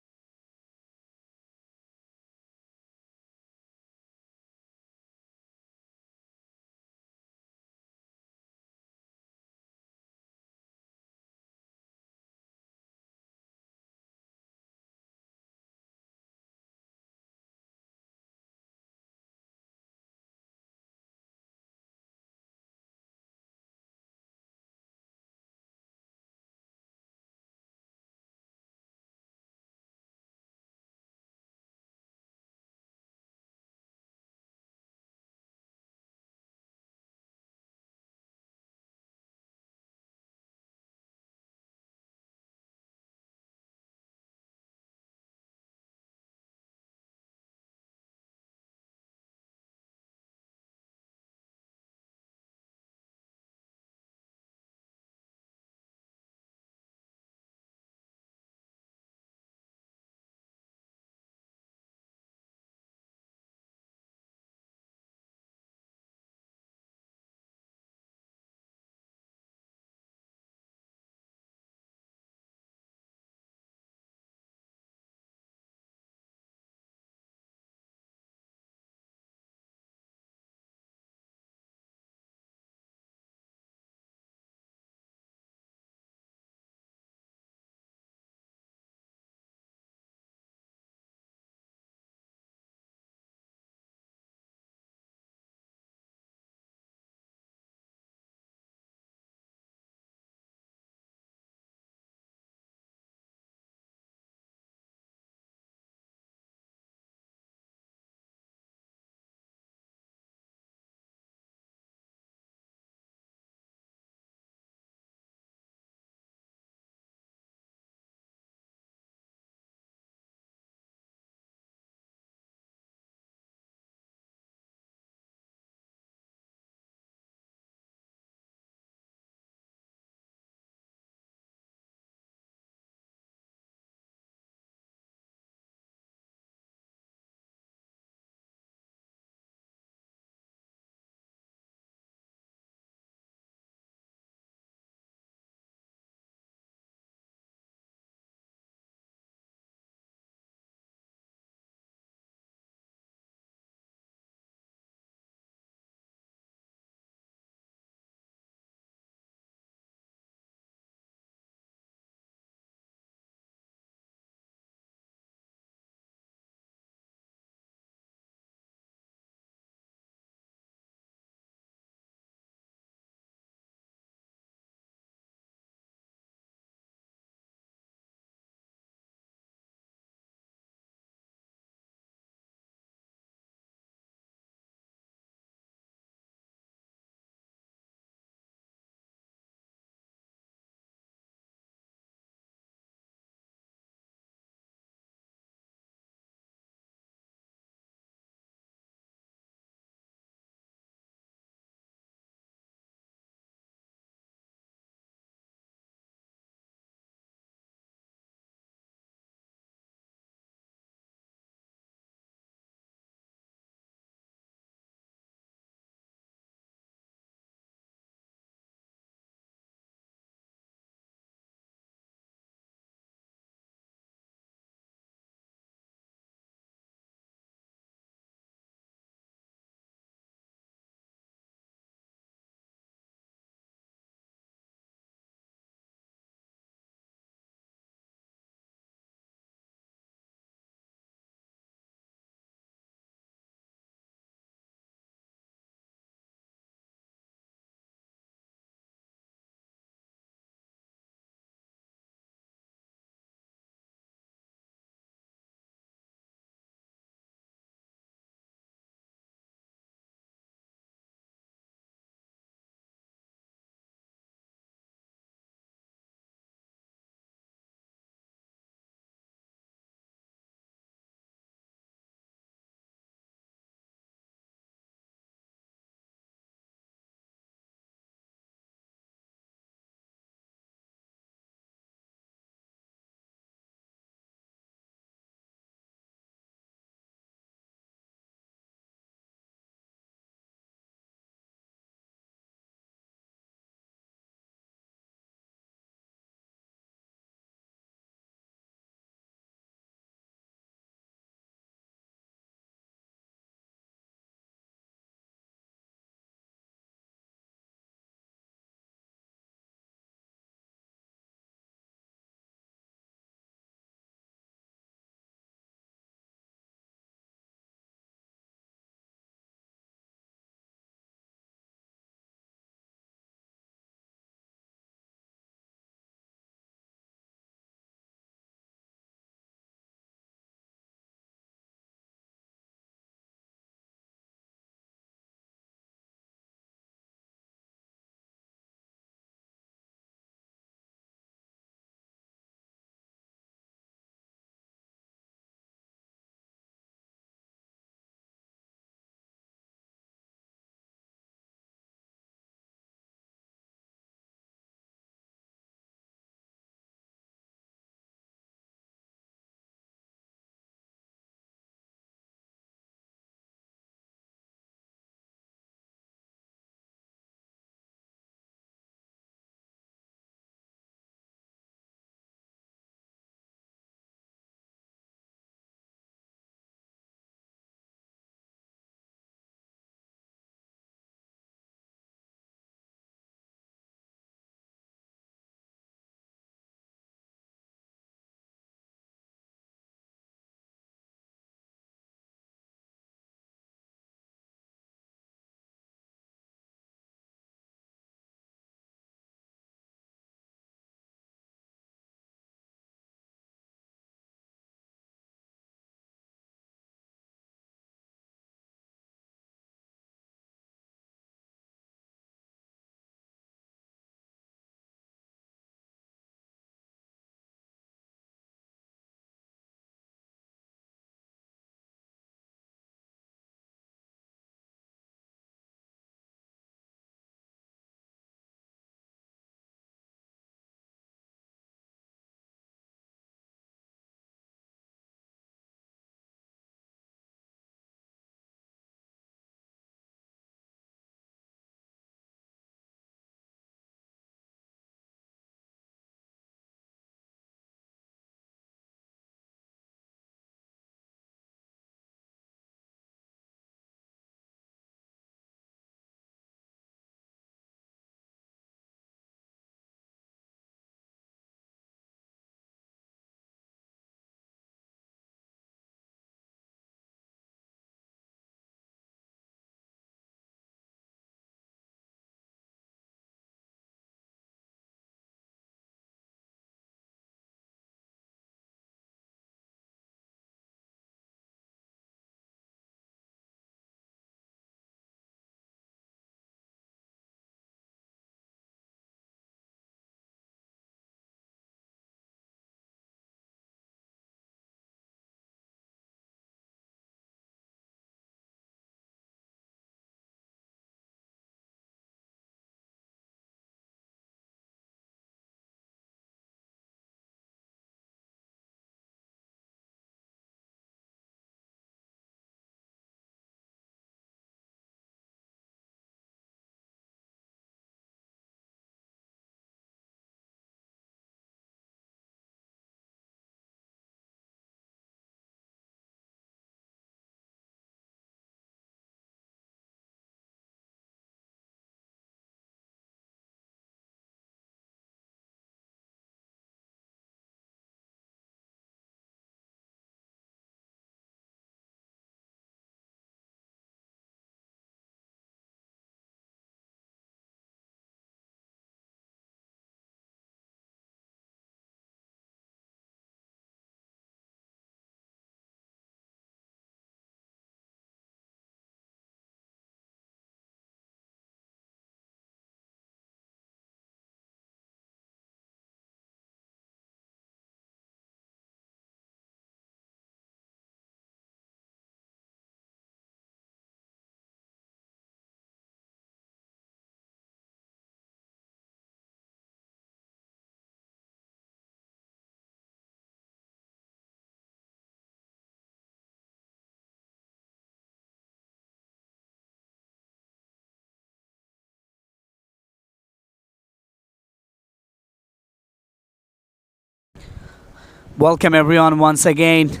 Welcome everyone once again.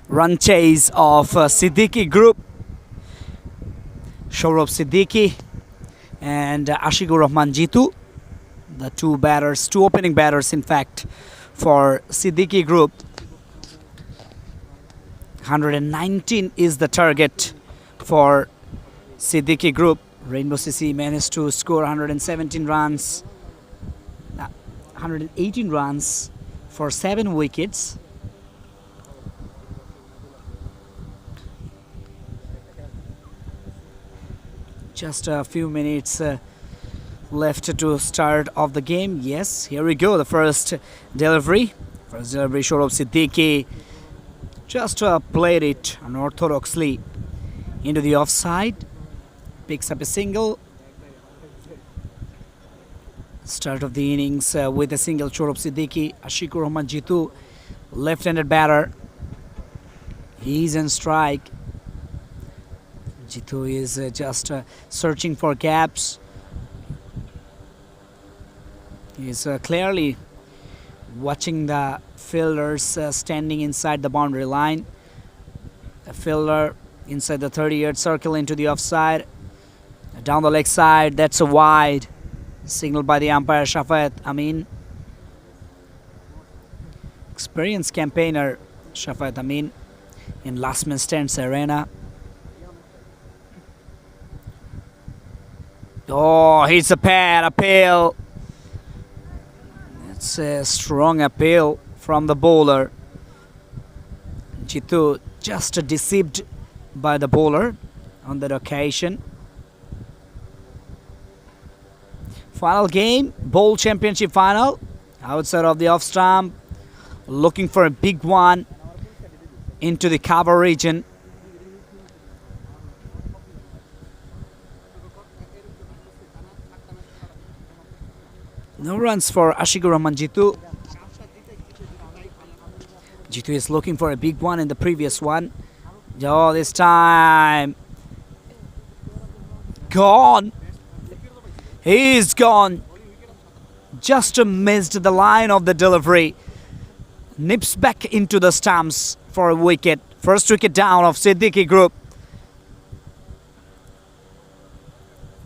Run chase of Siddiqui group. Shourab Siddiqui and Ashikur Rahman Jitu. The two opening batters in fact for Siddiqui group. 119 is the target for Siddiqui group. Rainbow CC managed to score 117 runs, 118 runs for 7 wickets. Just a few minutes left to start of the game. Yes, here we go. The first delivery. Shourab Siddiqui just played it unorthodoxly into the offside. Picks up a single. Start of the innings with a single. Shourab Siddiqui. Ashikur Rahman Jitu, left-handed batter. He's on strike. Jitu is just searching for gaps. He's clearly watching the fielders standing inside the boundary line. The fielder inside the 30-yard circle into the offside. Down the leg side, that's a wide. Signaled by the umpire Shafat Amin. Experienced campaigner Shafat Amin in last man stands arena. Oh, it's a bad appeal. It's a strong appeal from the bowler. Jitu just deceived by the bowler on that occasion. Final game, bowl championship final. Outside of the off stump, looking for a big one into the cover region. No runs for Ashikur Rahman Jitu. Jitu is looking for a big one in the previous one. Oh, this time gone. He's gone. Just missed the line of the delivery. Nips back into the stumps for a wicket. First wicket down of Siddiqui group.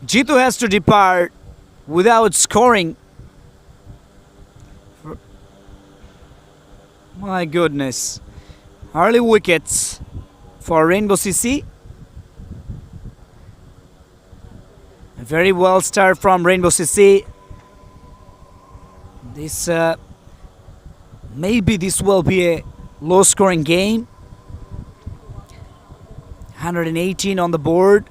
Jitu has to depart without scoring. My goodness. Early wickets for Rainbow CC. A very well start from Rainbow CC. Maybe this will be a low scoring game. 118 on the board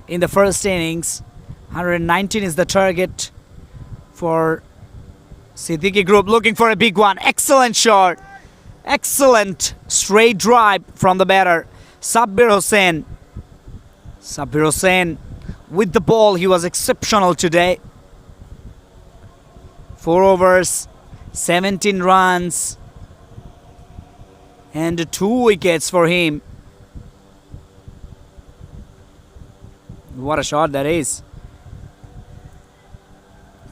in the first innings. 119 is the target for Siddiqui group, looking for a big one. Excellent shot. Excellent straight drive from the batter Sabbir Hossain. Sabbir Hossain with the ball, he was exceptional today. 4 overs, 17 runs and 2 wickets for him. What a shot that is.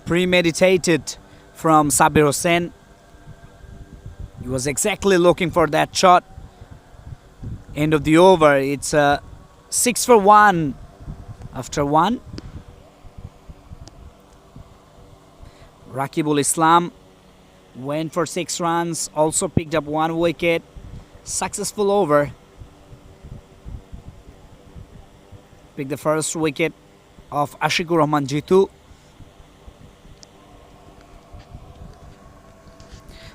Premeditated from Sabbir Hossain. He was exactly looking for that shot. End of the over. It's 6 for 1 after 1. Rakibul Islam went for 6 runs. Also picked up 1 wicket. Successful over. Picked the first wicket of Ashikur Rahman Jitu.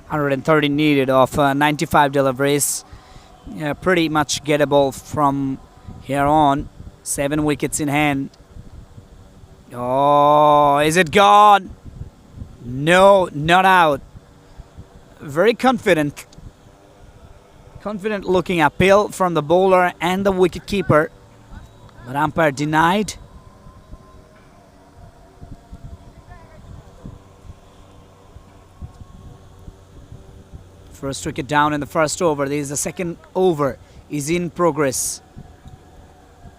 130 needed of 95 deliveries. Yeah, pretty much gettable from here on. 7 wickets in hand. Oh, is it gone? No, not out. Very confident. Confident looking appeal from the bowler and the wicket keeper. But umpire denied. First wicket down in the first over. This is the second over. Is in progress.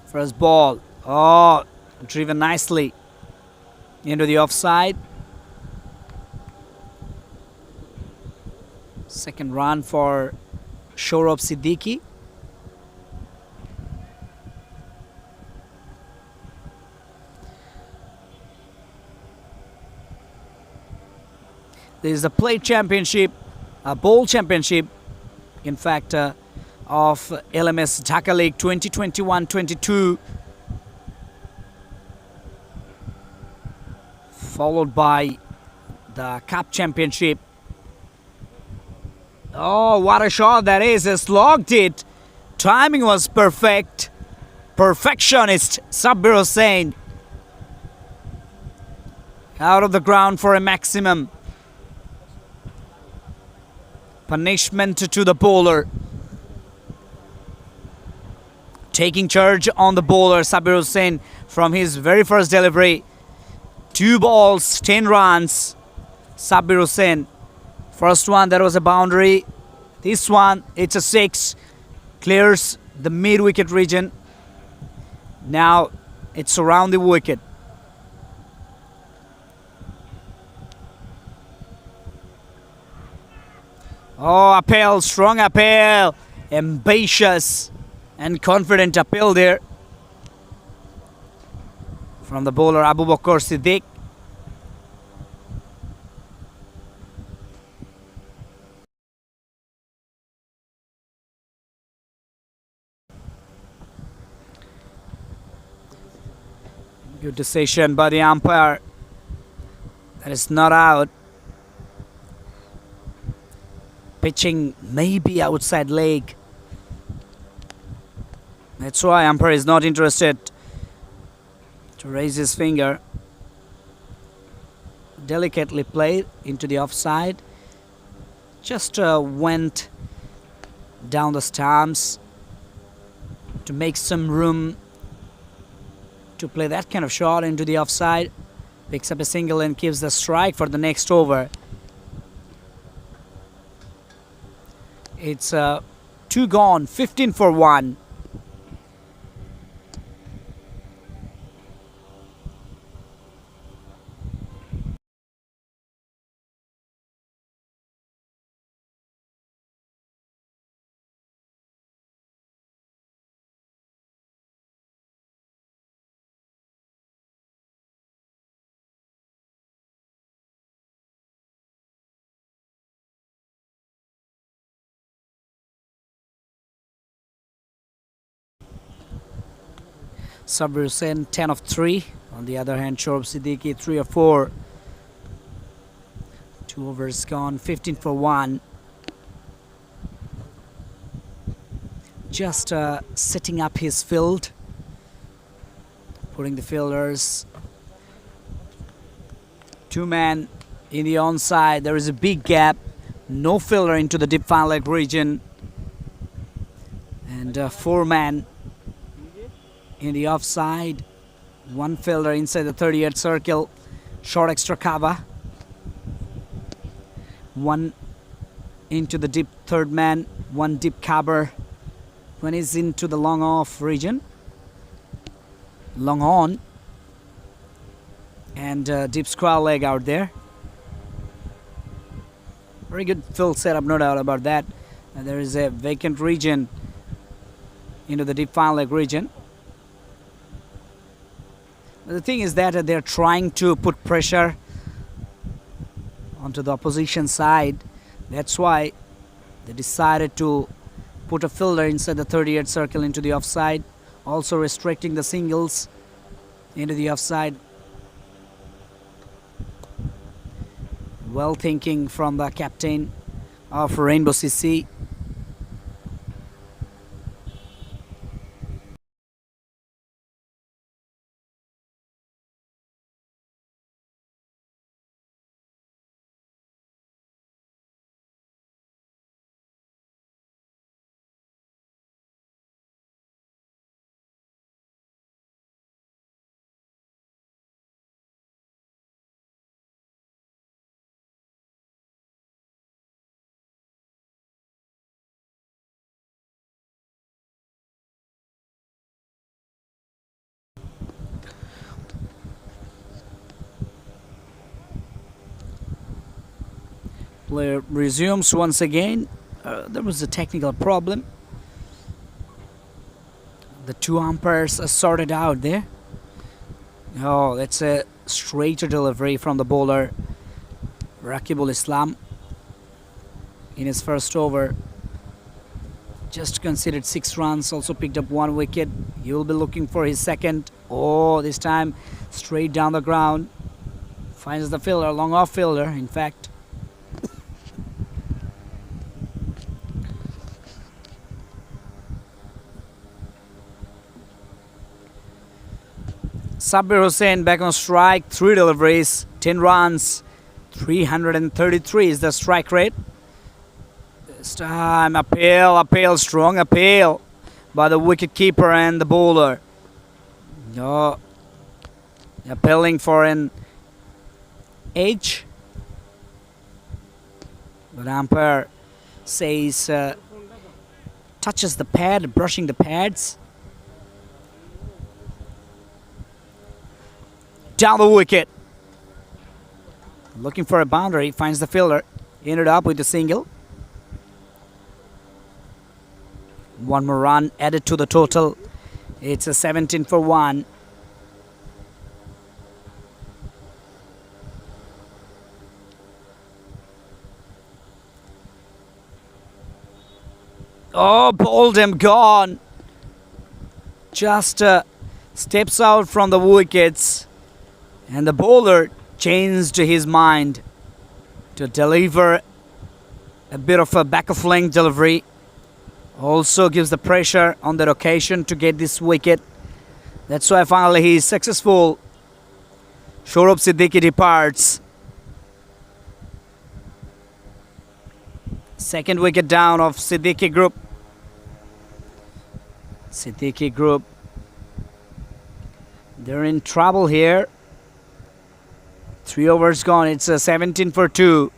First ball. Oh, driven nicely into the offside. Second run for Shourab Siddiqui. This is a plate championship, a bowl championship, in fact, of LMS Dhaka League 2021-22, followed by the Cup Championship. Oh, what a shot that is! Just logged it. Timing was perfect. Perfectionist Sabir Hossain out of the ground for a maximum. Punishment to the bowler. Taking charge on the bowler, Sabir Hossain, from his very first delivery. 2 balls, 10 runs. Sabir Hossain. First one, that was a boundary. This one, it's a 6. Clears the mid-wicket region. Now, it's around the wicket. Oh, appeal, strong appeal. Ambitious and confident appeal there from the bowler Abu Bakr Siddiq. Good decision by the umpire. That is not out. Pitching maybe outside leg. That's why umpire is not interested to raise his finger. Delicately played into the offside. Just went down the stumps to make some room to play that kind of shot into the offside. Picks up a single and gives the strike for the next over. It's 2 gone, 15 for 1. Sabir Hossain 10 of 3. On the other hand, Shourab Siddiqui 3 of 4. 2 overs gone, 15 for 1. Just setting up his field, putting the fielders 2 men in the onside. There is a big gap, no fielder into the deep final leg region, and 4 men in the offside. 1 fielder inside the 38th circle, short extra cover. 1 into the deep third man, 1 deep cover. 1 is into the long off region, long on, and deep square leg out there. Very good field setup, no doubt about that. And there is a vacant region into the deep final leg region. But the thing is that they're trying to put pressure onto the opposition side. That's why they decided to put a fielder inside the 38th circle into the offside, also restricting the singles into the offside. Well thinking from the captain of Rainbow CC. Play resumes once again. There was a technical problem. The two umpires are sorted out there. Oh, that's a straighter delivery from the bowler Rakibul Islam in his first over. Just conceded 6 runs, also picked up 1 wicket. He will be looking for his second. Oh, this time straight down the ground. Finds the fielder, long off fielder, in fact. Sabir Hussain back on strike, 3 deliveries, 10 runs, 333 is the strike rate. This time appeal, strong appeal by the wicket keeper and the bowler. Oh, appealing for an edge. But umpire says touches the pad, brushing the pads. Down the wicket. Looking for a boundary, finds the fielder. Ended up with a single. 1 more run added to the total. It's a 17 for 1. Oh, bowled him, gone. Just steps out from the wickets. And the bowler changed his mind to deliver a bit of a back of length delivery. Also gives the pressure on that occasion to get this wicket. That's why finally he is successful. Shoaib Siddiqui departs. Second wicket down of Siddiqui group. Siddiqui group. They're in trouble here. 3 overs gone. It's a 17 for 2.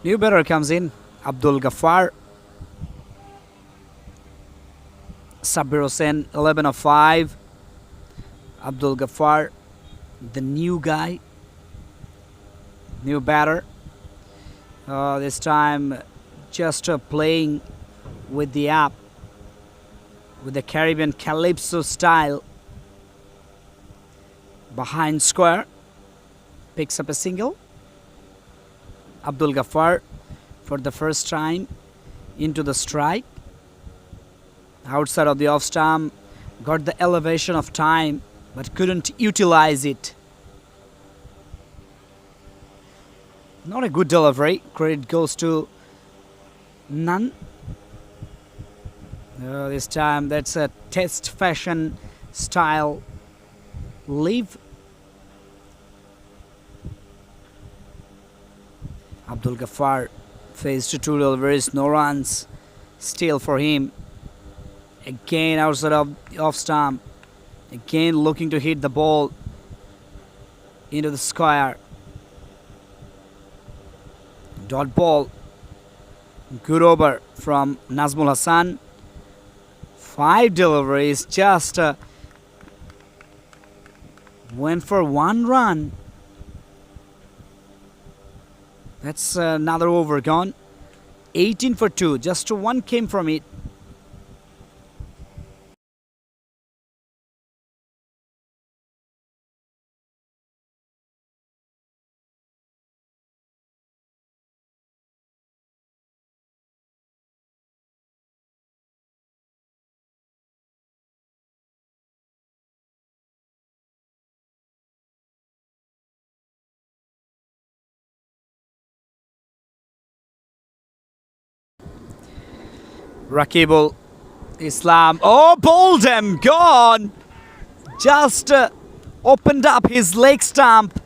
New batter comes in. Abdul Ghaffar. Sabir Hussain, 11 of 5. Abdul Ghaffar, the new guy, new batter. This time just playing with the app, with the Caribbean Calypso style. Behind square, picks up a single. Abdul Ghaffar for the first time into the strike. Outside of the off stump, got the elevation of time but couldn't utilize it. Not a good delivery. Credit goes to none. This time that's a test fashion style leave. Abdul Ghaffar faced 2 deliveries, no runs. Still for him. Again outside of the off stump. Again looking to hit the ball into the square. Dot ball. Good over from Nazmul Hassan. 5 deliveries, just went for 1 run. That's another over gone. 18 for 2, just 1 came from it. Rakibul Islam. Oh, bowled him. Gone. Just opened up his leg stump.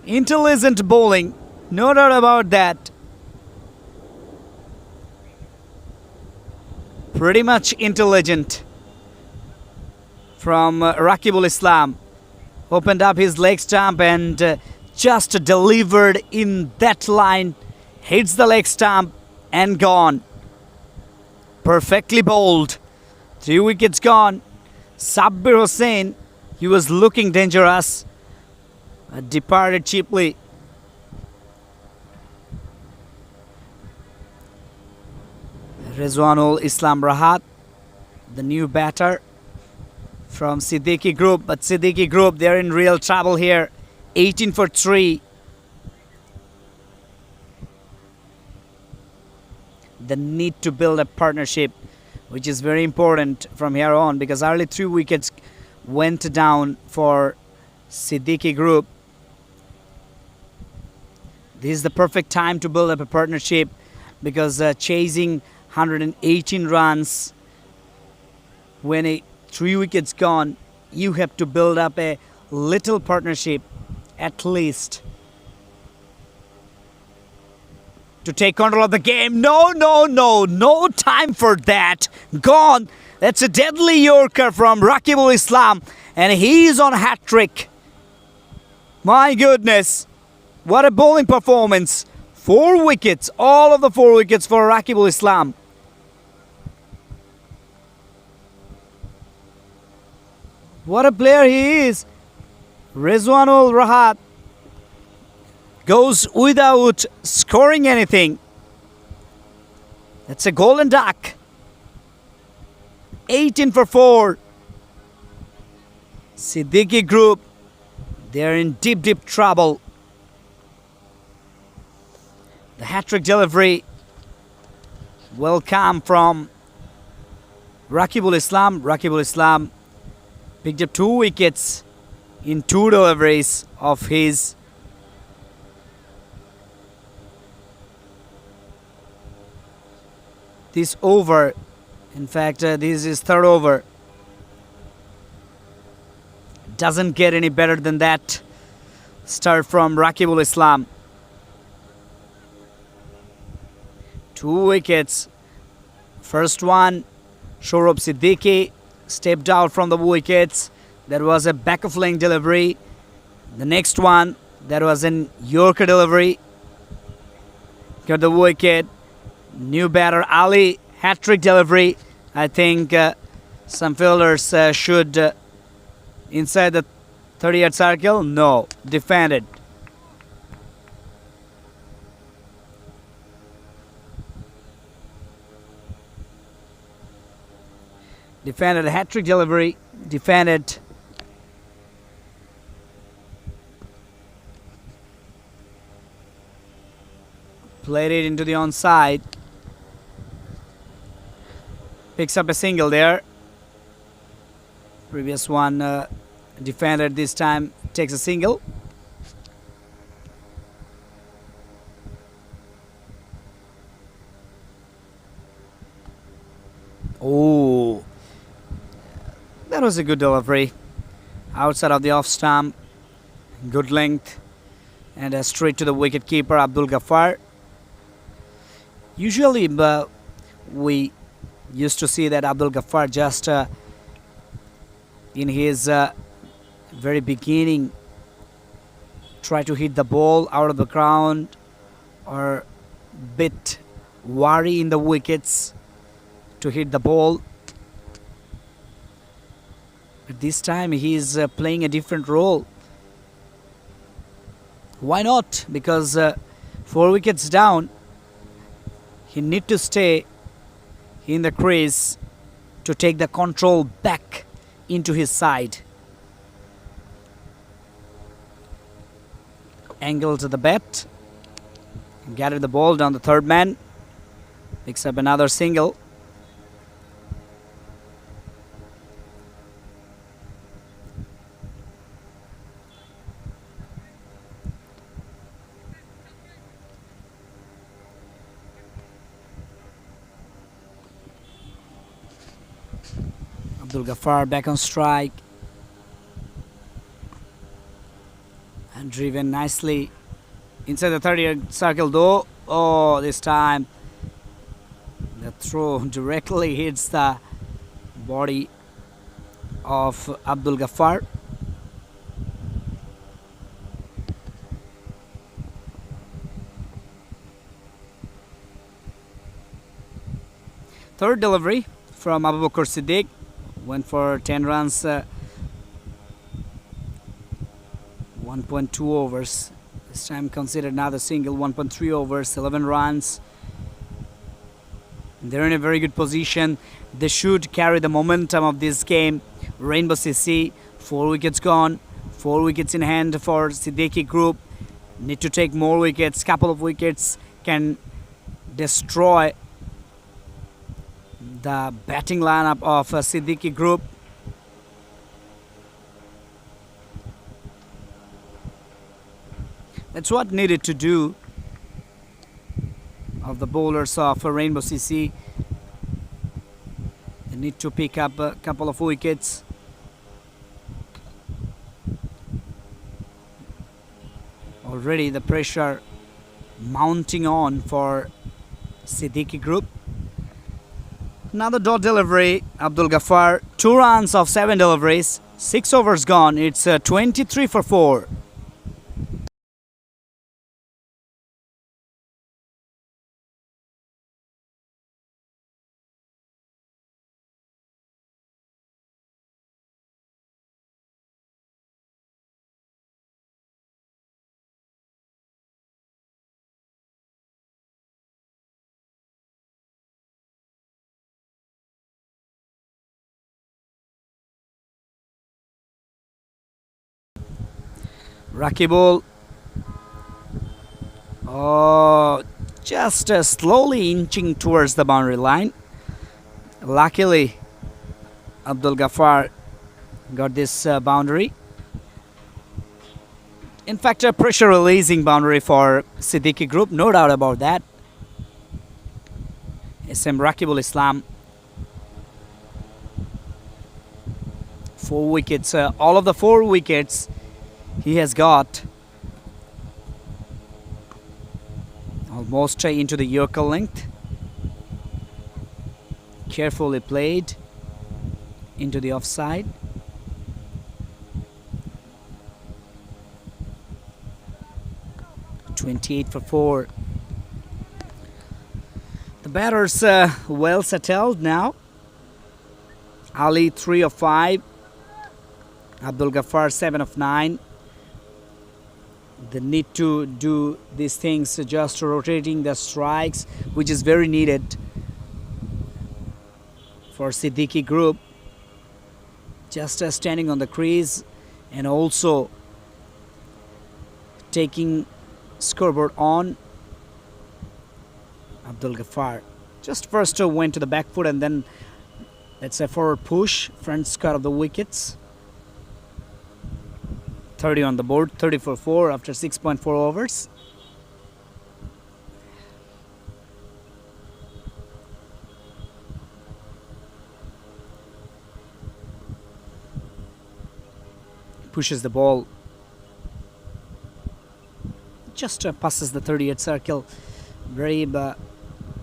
Intelligent bowling. No doubt about that. Pretty much intelligent from Raqibul Islam. Opened up his leg stump and just delivered in that line. Hits the leg stump and gone. Perfectly bowled. 3 wickets gone. Sabbir Hossain, he was looking dangerous. Departed cheaply. Rizwanul Islam Rahat, the new batter from Siddiqui Group. But Siddiqui Group, they're in real trouble here. 18 for 3. The need to build a partnership, which is very important from here on, because early 3 wickets went down for Siddiqui Group. This is the perfect time to build up a partnership, because chasing 118 runs when 3 wickets gone, you have to build up a little partnership at least to take control of the game. No time for that. Gone. That's a deadly Yorker from Raqibul Islam, and he is on hat trick. My goodness, what a bowling performance. 4 wickets, all of the 4 wickets for Raqibul Islam. What a player he is. Rizwanul Rahat goes without scoring anything. That's a golden duck. 18 for 4. Siddiqui Group, they're in deep trouble. The hat-trick delivery will come from Raqibul Islam. Raqibul Islam picked up 2 wickets in 2 deliveries of his. This over, in fact, this is 3rd over. Doesn't get any better than that start from Raqibul Islam. 2 wickets. First one, Shoaib Siddiqui stepped out from the wickets. That was a back of lane delivery. The next one, that was an Yorker delivery. Got the wicket. New batter Ali, hat-trick delivery. I think some fielders should inside the 30-yard circle. No, defended. Defended a hat-trick delivery. Defended. Played it into the onside. Picks up a single there. Previous one defended, this time takes a single. Oh, that was a good delivery. Outside of the off stump. Good length. And straight to the wicket keeper, Abdul Ghaffar. Usually we used to see that Abdul Ghaffar just in his very beginning try to hit the ball out of the ground or bit wary in the wickets to hit the ball. But this time he is playing a different role. Why not? Because 4 wickets down, he need to stay in the crease to take the control back into his side. Angle to the bat. Gathered the ball down the 3rd man. Picks up another single. Abdul Ghaffar back on strike. And driven nicely inside the 30-yard circle though. Oh, this time the throw directly hits the body of Abdul Ghaffar. Third delivery from Abu Bakr Siddiq, went for 10 runs, 1.2 overs. This time considered another single, 1.3 overs, 11 runs. They're in a very good position. They should carry the momentum of this game. Rainbow CC, 4 wickets gone, 4 wickets in hand for Siddiqui group. Need to take more wickets. Couple of wickets can destroy the batting lineup of Siddiqui group. That's what needed to do of the bowlers of Rainbow CC. They need to pick up a couple of wickets. Already the pressure mounting on for Siddiqui group. Another dot delivery, Abdul Ghaffar, 2 runs of 7 deliveries, 6 overs gone. It's 23 for 4. Rakibul, just slowly inching towards the boundary line. Luckily, Abdul Ghaffar got this boundary. In fact, a pressure releasing boundary for Siddiqui group, no doubt about that. SM Rakibul Islam, 4 wickets. All of the 4 wickets he has got almost into the Yorker length. Carefully played into the offside. (28 for 4). The batters well settled now. Ali 3 of 5. Abdul Ghaffar 7 of 9. They need to do these things, just rotating the strikes, which is very needed for Siddiqui group. Just standing on the crease and also taking scoreboard on. Abdul Ghaffar just first went to the back foot and then that's a forward push, front square of the wickets. 30 on the board, 30 for 4 after 6.4 overs. Pushes the ball, just passes the 38 circle. Very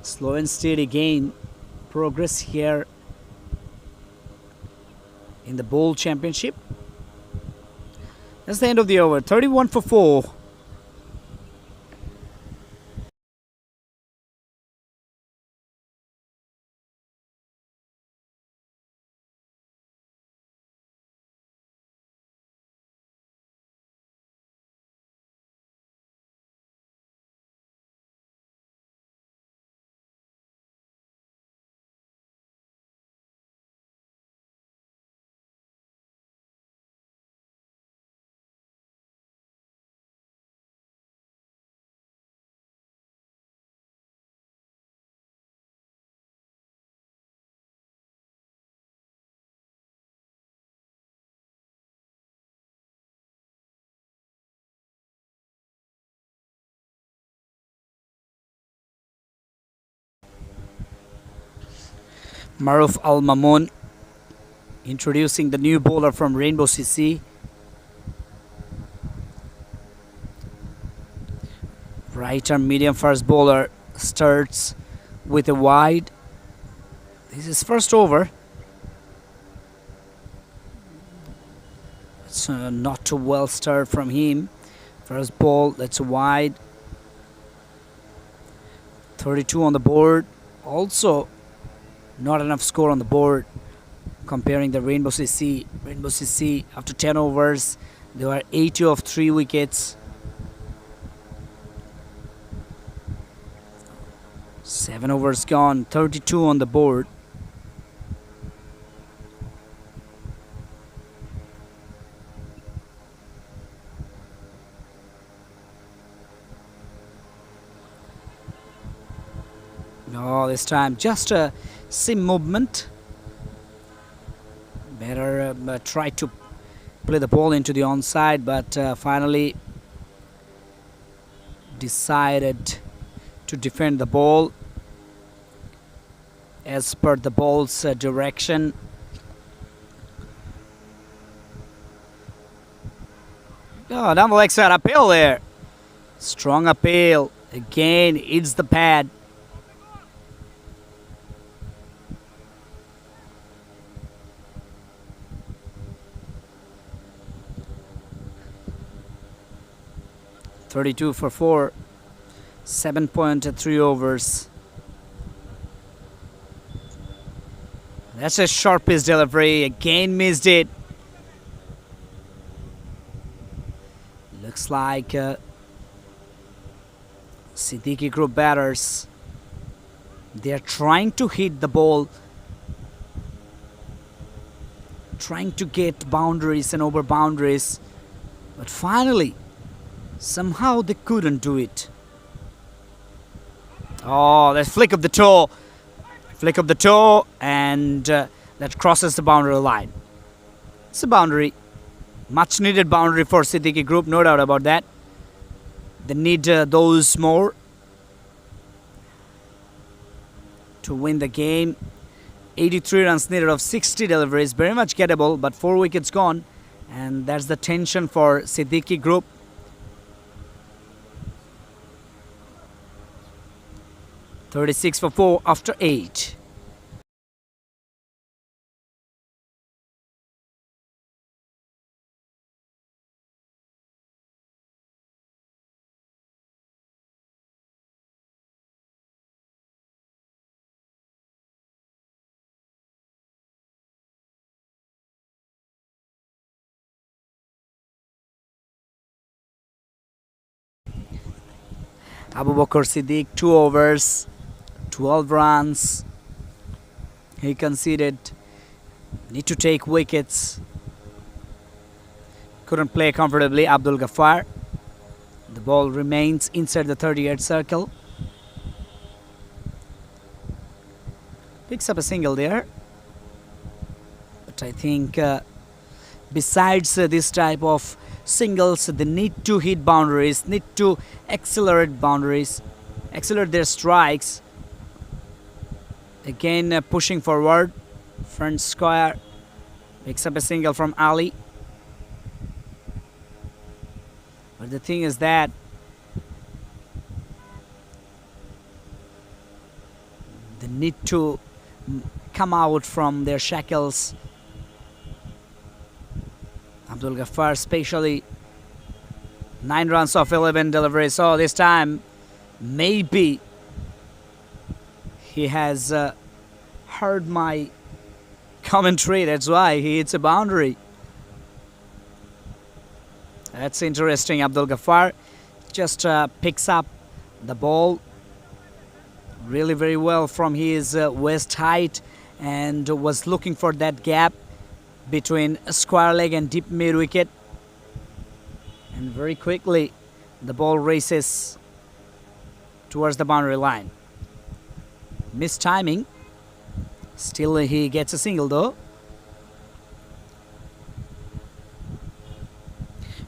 slow and steady gain progress here in the bowl championship. That's the end of the over. 31 for 4. Maruf Al Mamoun introducing the new bowler from Rainbow CC. Right arm medium fast bowler starts with a wide This is first over. It's not too well started from him. First ball, that's wide. 32 on the board. Also, not enough score on the board comparing the Rainbow CC. Rainbow CC, after 10 overs, they were 80 of 3 wickets. 7 overs gone, 32 on the board. Oh, this time just a sim movement. Better try to play the ball into the onside, but finally decided to defend the ball as per the ball's direction. Oh, down the leg side, appeal there. Strong appeal. Again, it's the pad. .32 for 4, 7.3 overs. That's a sharpest delivery. Again, missed it. Looks like Siddiqui group batters, they are trying to hit the ball, trying to get boundaries and over boundaries, but finally somehow they couldn't do it. Oh, that flick of the toe. Flick of the toe, and that crosses the boundary line. It's a boundary. Much needed boundary for Siddiqui group, no doubt about that. They need those more to win the game. 83 runs needed of 60 deliveries. Very much gettable, but 4 wickets gone. And that's the tension for Siddiqui group. .36 for 4 after 8. Abu Bakr Siddiq, 2 overs, 12 runs. He conceded. Need to take wickets. Couldn't play comfortably. Abdul Ghaffar. The ball remains inside the 38 circle. Picks up a single there. But I think besides this type of singles, they need to hit boundaries, need to accelerate boundaries, accelerate their strikes. Again, pushing forward, front square, picks up a single from Ali. But the thing is that they need to come out from their shackles. Abdul Ghaffar especially, 9 runs off 11 deliveries. So this time, maybe he has heard my commentary. That's why he hits a boundary. That's interesting. Abdul Ghaffar just picks up the ball really very well from his waist height and was looking for that gap between square leg and deep mid wicket, and very quickly the ball races towards the boundary line. Missed timing. Still he gets a single though.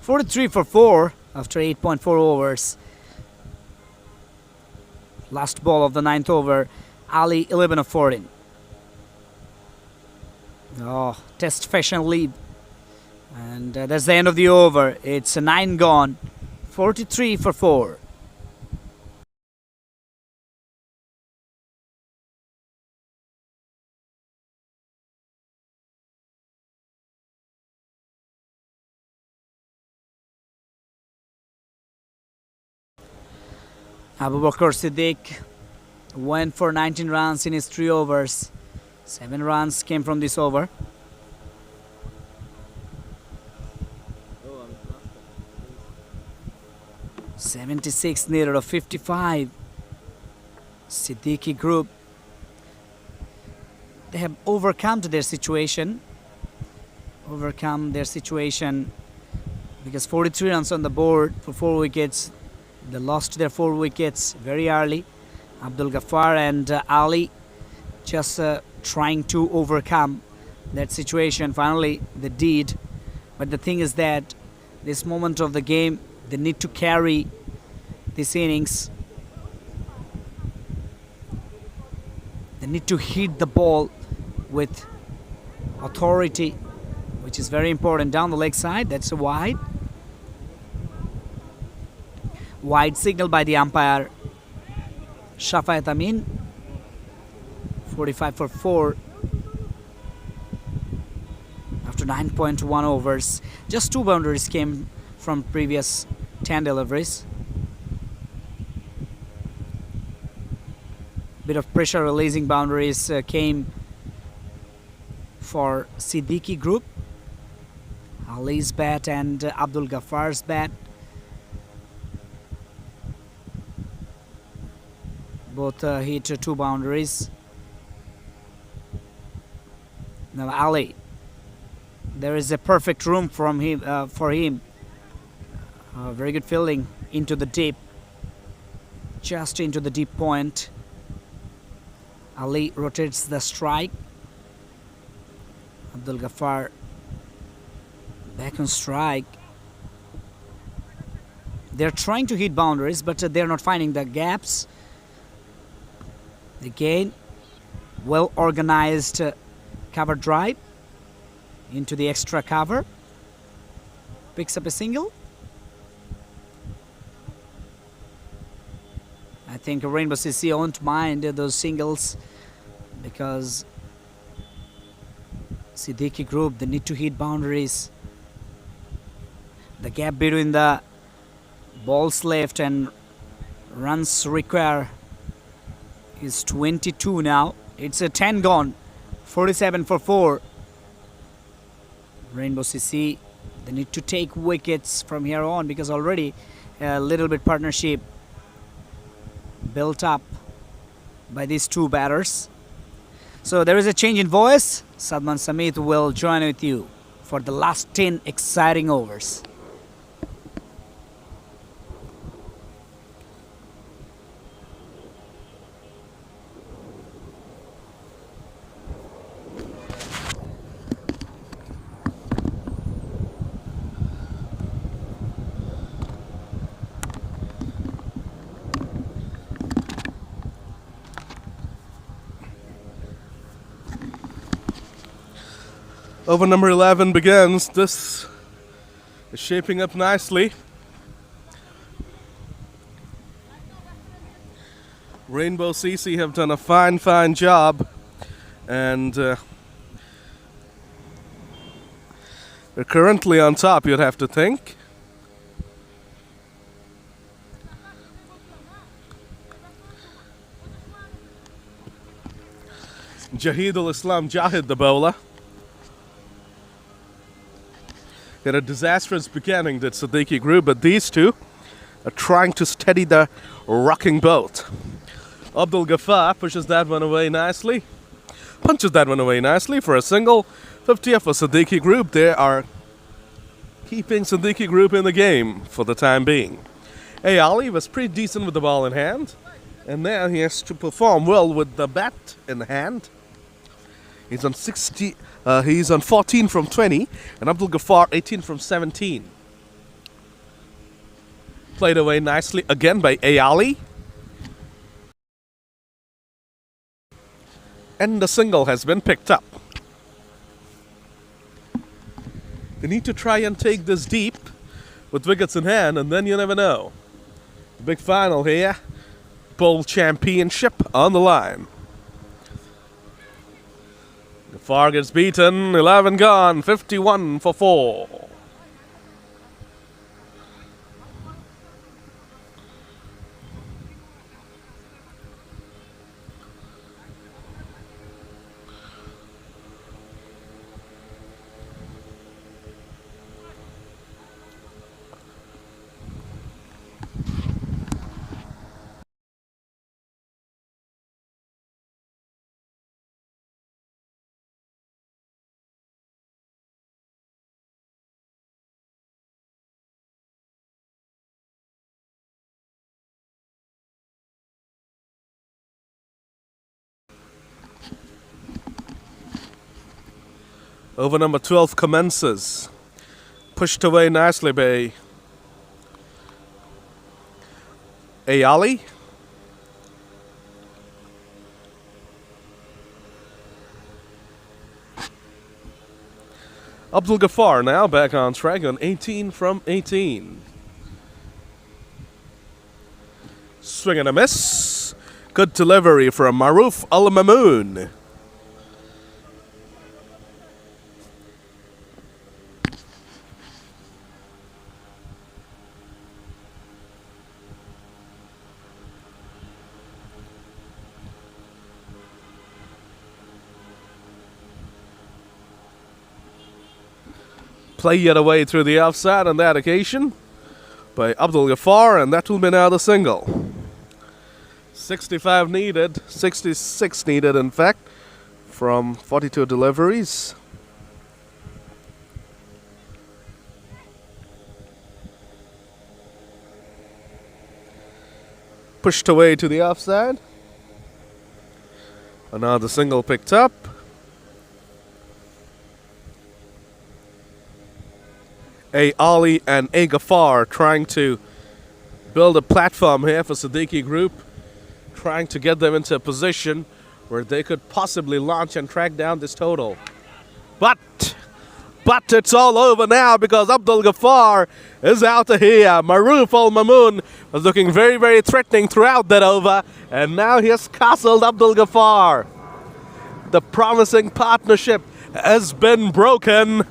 43 for 4 after 8.4 overs. Last ball of the 9th over. Ali 11 of 14. Oh, test fashion lead. And that's the end of the over. It's a 9 gone. 43 for 4. Abu Bakr Siddiq went for 19 runs in his 3 overs. 7 runs came from this over. Oh, 76 needed of 55. Siddiqui group, they have overcome their situation. Because 43 runs on the board for 4 wickets. They lost their 4 wickets very early. Abdul Ghaffar and Ali just trying to overcome that situation. Finally, they did. But the thing is that this moment of the game, they need to carry this innings. They need to hit the ball with authority, which is very important. Down the leg side, that's a wide. Wide signal by the umpire. Shafayat Amin. 45 for 4. After 9.1 overs. Just 2 boundaries came from previous 10 deliveries. Bit of pressure releasing boundaries came for Siddiqui group. Ali's bat and Abdul Ghafar's bat. Both hit 2 boundaries. Now Ali, there is a perfect room for him. Very good fielding into the deep, just into the deep point. Ali rotates the strike. Abdul Ghaffar back on strike. They're trying to hit boundaries, but they're not finding the gaps. Again, well organized cover drive into the extra cover. Picks up a single. I think Rainbow CC won't mind those singles because Siddiqui group, they need to hit boundaries. The gap between the balls left and runs required is 22 now. It's a 10 gone. 47 for 4. Rainbow CC, they need to take wickets from here on because already a little bit partnership built up by these 2 batters. So there is a change in voice. Sadman Samit will join with you for the last 10 exciting overs. Over number 11 begins. This is shaping up nicely. Rainbow CC have done a fine job, and they're currently on top, you'd have to think. Jahidul Islam Jahid, the bowler. Had a disastrous beginning, that Siddiqui group, but these 2 are trying to steady the rocking boat. Abdul Ghaffar pushes that one away nicely. Punches that one away nicely for a single. 50th for Siddiqui group. They are keeping Siddiqui group in the game for the time being. Ali was pretty decent with the ball in hand, and now he has to perform well with the bat in hand. He's on 14 from 20, and Abdul Ghaffar 18 from 17. Played away nicely again by Ali. And the single has been picked up. They need to try and take this deep with wickets in hand, and then you never know. The big final here. Bowl championship on the line. Ghaffar gets beaten, 11 gone, 51 for 4. Over number 12 commences. Pushed away nicely by Ayali. Abdul Ghaffar now back on track on 18 from 18. Swing and a miss. Good delivery from Maruf Al Mamoon. Play it away through the offside on that occasion by Abdul Ghaffar, and that will be now the single. 65 needed, 66 needed in fact, from 42 deliveries. Pushed away to the offside. Another single picked up. Ali and Ghaffar trying to build a platform here for Siddiqui Group, trying to get them into a position where they could possibly launch and track down this total. But it's all over now because Abdul Ghaffar is out of here. Maruf Al Mamoon was looking very, very threatening throughout that over, and now he has castled Abdul Ghaffar. The promising partnership has been broken.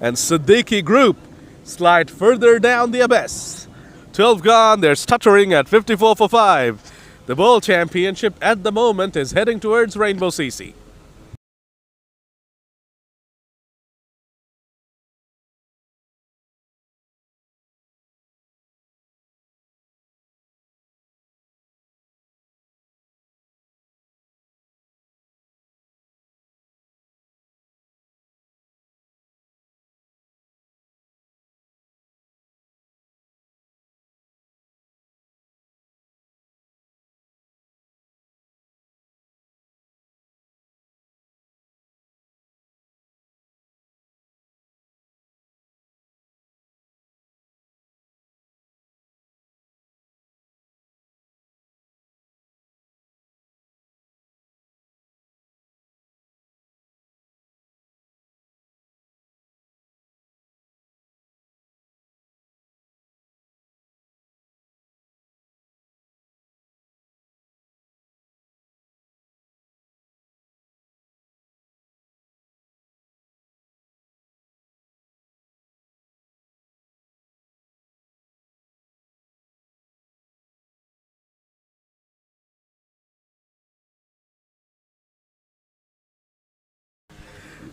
And Siddiqui Group slide further down the abyss. 12 gone, they're stuttering at 54 for 5. The Bowl Championship at the moment is heading towards Rainbow CC.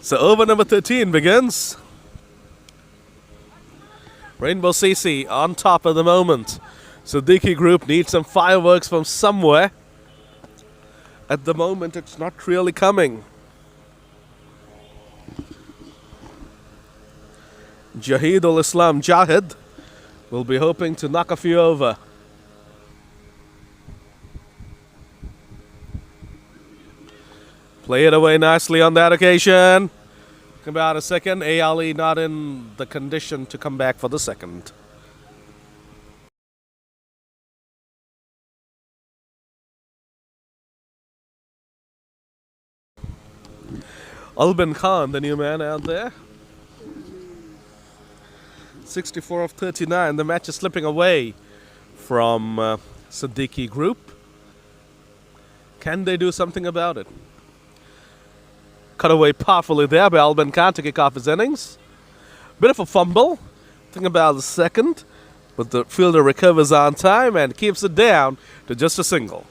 So over number 13 begins. Rainbow CC on top at the moment. Siddiqui Group needs some fireworks from somewhere. At the moment, it's not really coming. Jahid ul Islam Jahid will be hoping to knock a few over. Play it away nicely on that occasion. About a second. Ali not in the condition to come back for the second. Albin Khan, the new man out there. 64 of 39. The match is slipping away from Siddiqui Group. Can they do something about it? Cut away powerfully there by Albin Khan to kick off his innings. Bit of a fumble. Think about the second. But the fielder recovers on time and keeps it down to just a single.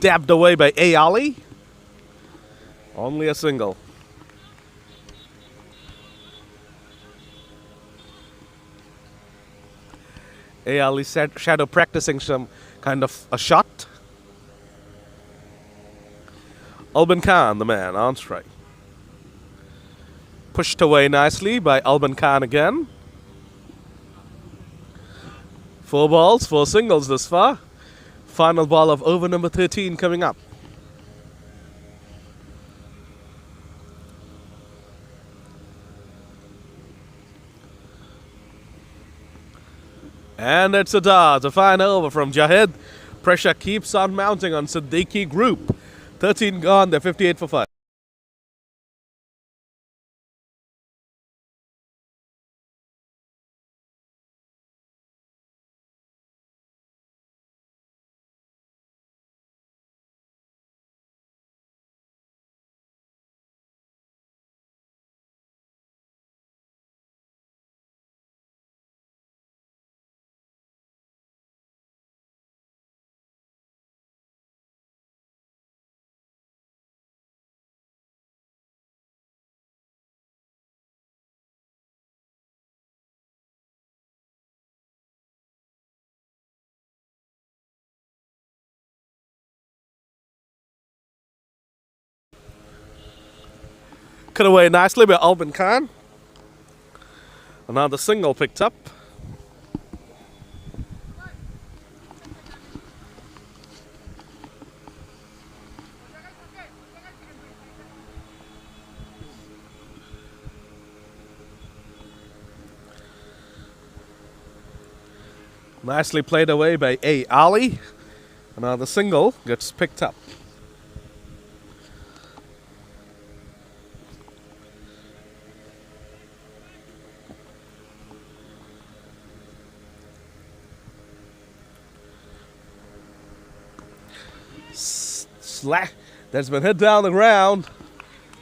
Dabbed away by Ali. Only a single. Ali shadow practicing some kind of a shot. Albin Khan, the man, on strike. Pushed away nicely by Albin Khan again. 4 balls, 4 singles this far. Final ball of over number 13 coming up. And it's a dart, a fine over from Jahid. Pressure keeps on mounting on Siddiqui group. 13 gone, they're 58 for 5. Cut away nicely by Albin Khan. Another single picked up. Nicely played away by A. Ali. Another single gets picked up. That's been hit down the ground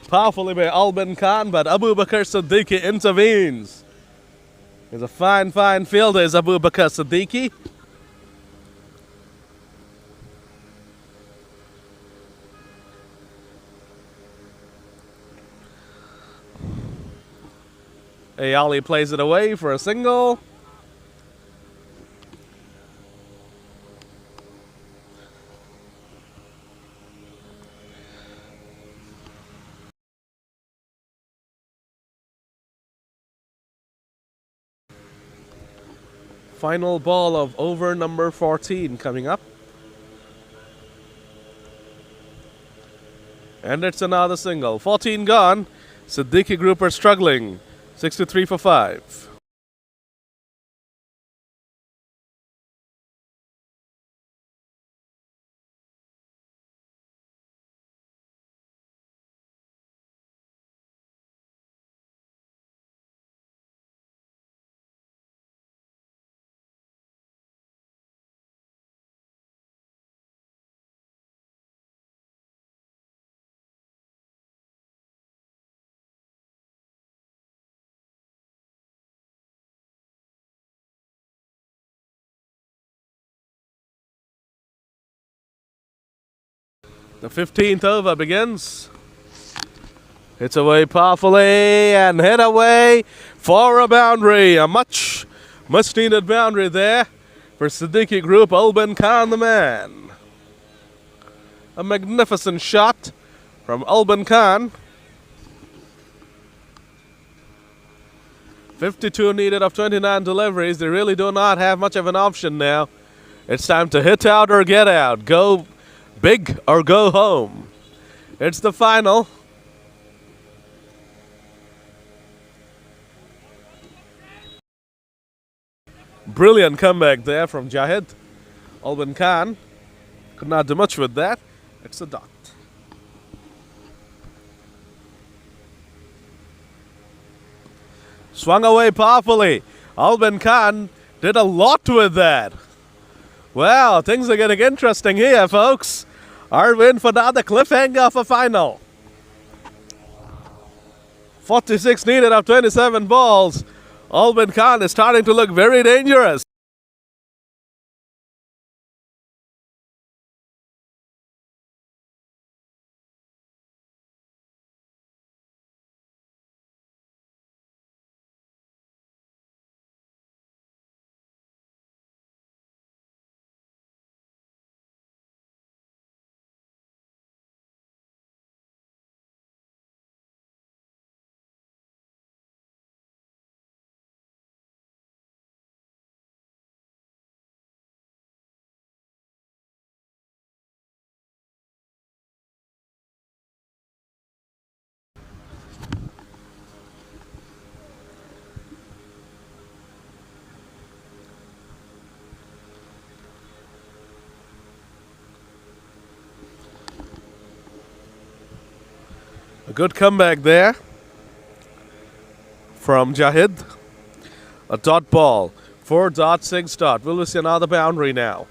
powerfully by Albin Khan, but Abu Bakr Siddiqui intervenes. He's a fine fielder, is Abu Bakr Siddiqui. Ali plays it away for a single. Final ball of over number 14 coming up. And it's another single. 14 gone. Siddiqui group are struggling. 63 for 5. The 15th over begins. Hits away powerfully and hit away for a boundary. A much needed boundary there for Siddiqui group. Albin Khan the man. A magnificent shot from Albin Khan. 52 needed of 29 deliveries. They really do not have much of an option now. It's time to hit out or get out. Go big or go home. It's the final. Brilliant comeback there from Jahid. Albin Khan could not do much with that. It's a dot. Swung away powerfully. Albin Khan did a lot with that. Well, things are getting interesting here, folks. Are we in for another cliffhanger of a final? 46 needed of 27 balls. Albin Khan is starting to look very dangerous. A good comeback there from Jahid. A dot ball. 4.6 dot. Will we see another boundary now?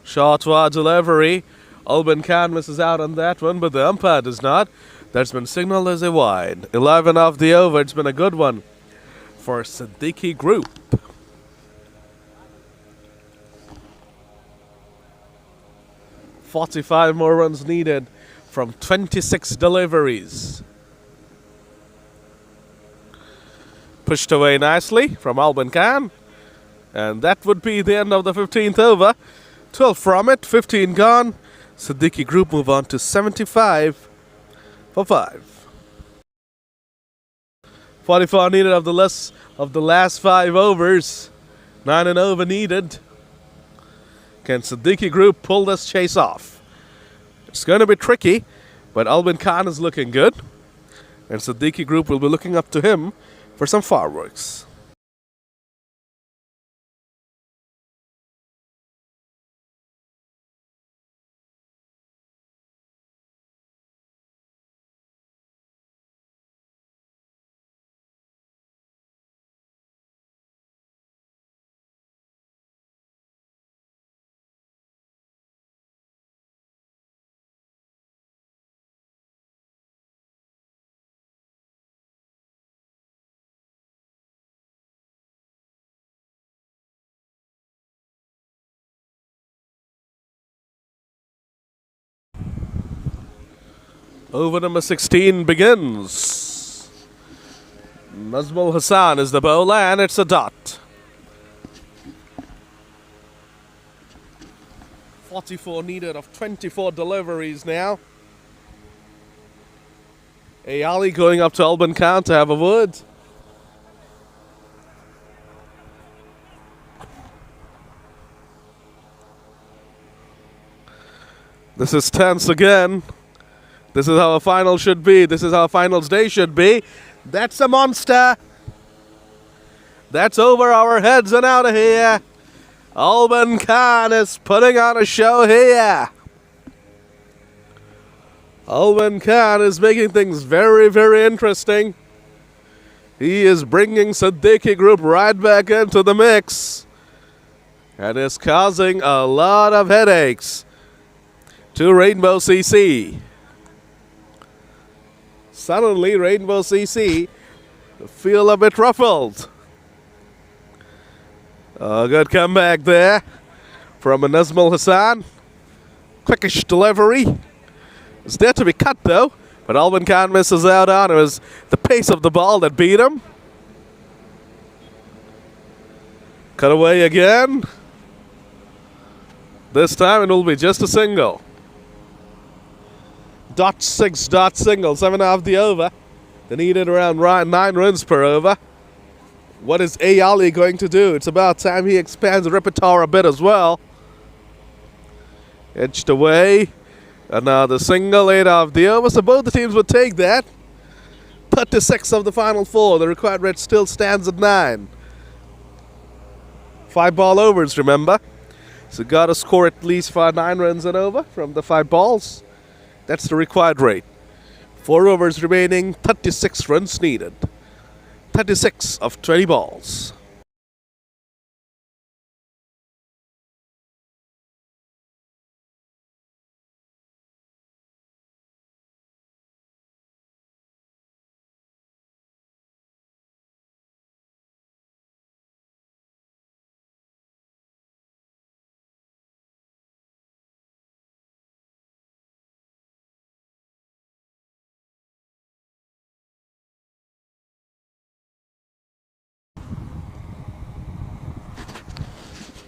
Short wide delivery. Albin Khan misses out on that one, but the umpire does not. That's been signaled as a wide. 11 off the over. It's been a good one for Siddiqui Group. 45 more runs needed from 26 deliveries. Pushed away nicely from Albin Khan. And that would be the end of the 15th over. 12 from it, 15 gone. Siddiqui Group move on to 75 for 5. 44 needed of the last 5 overs. 9 and over needed. Can Siddiqui Group pull this chase off? It's going to be tricky, but Albin Khan is looking good. And Siddiqui Group will be looking up to him for some fireworks. Over number 16 begins. Nazmul Hassan is the bowler, and it's a dot. 44 needed of 24 deliveries now. Ali going up to Albin Khan to have a word. This is tense again. This is how a final should be. This is how a finals day should be. That's a monster. That's over our heads and out of here. Albin Khan is putting on a show here. Albin Khan is making things very, very interesting. He is bringing Siddiqui Group right back into the mix. And is causing a lot of headaches to Rainbow CC. Suddenly, Rainbow CC feel a bit ruffled. A good comeback there from Nazmul Hassan. Quickish delivery. It's there to be cut though, but Albin Khan misses out on it. It was the pace of the ball that beat him. Cut away again. This time it will be just a single. .6 single, 7.5 the over. They needed around 9 runs per over. What is Ali going to do? It's about time he expands the repertoire a bit as well. Edged away. Another single, 8 off the over. So both the teams would take that. 36 of the final 4. The required rate still stands at 9. 5 ball overs, remember. So got to score at least 9 runs and over from the 5 balls. That's the required rate. 4 overs remaining, 36 runs needed. 36 of 20 balls.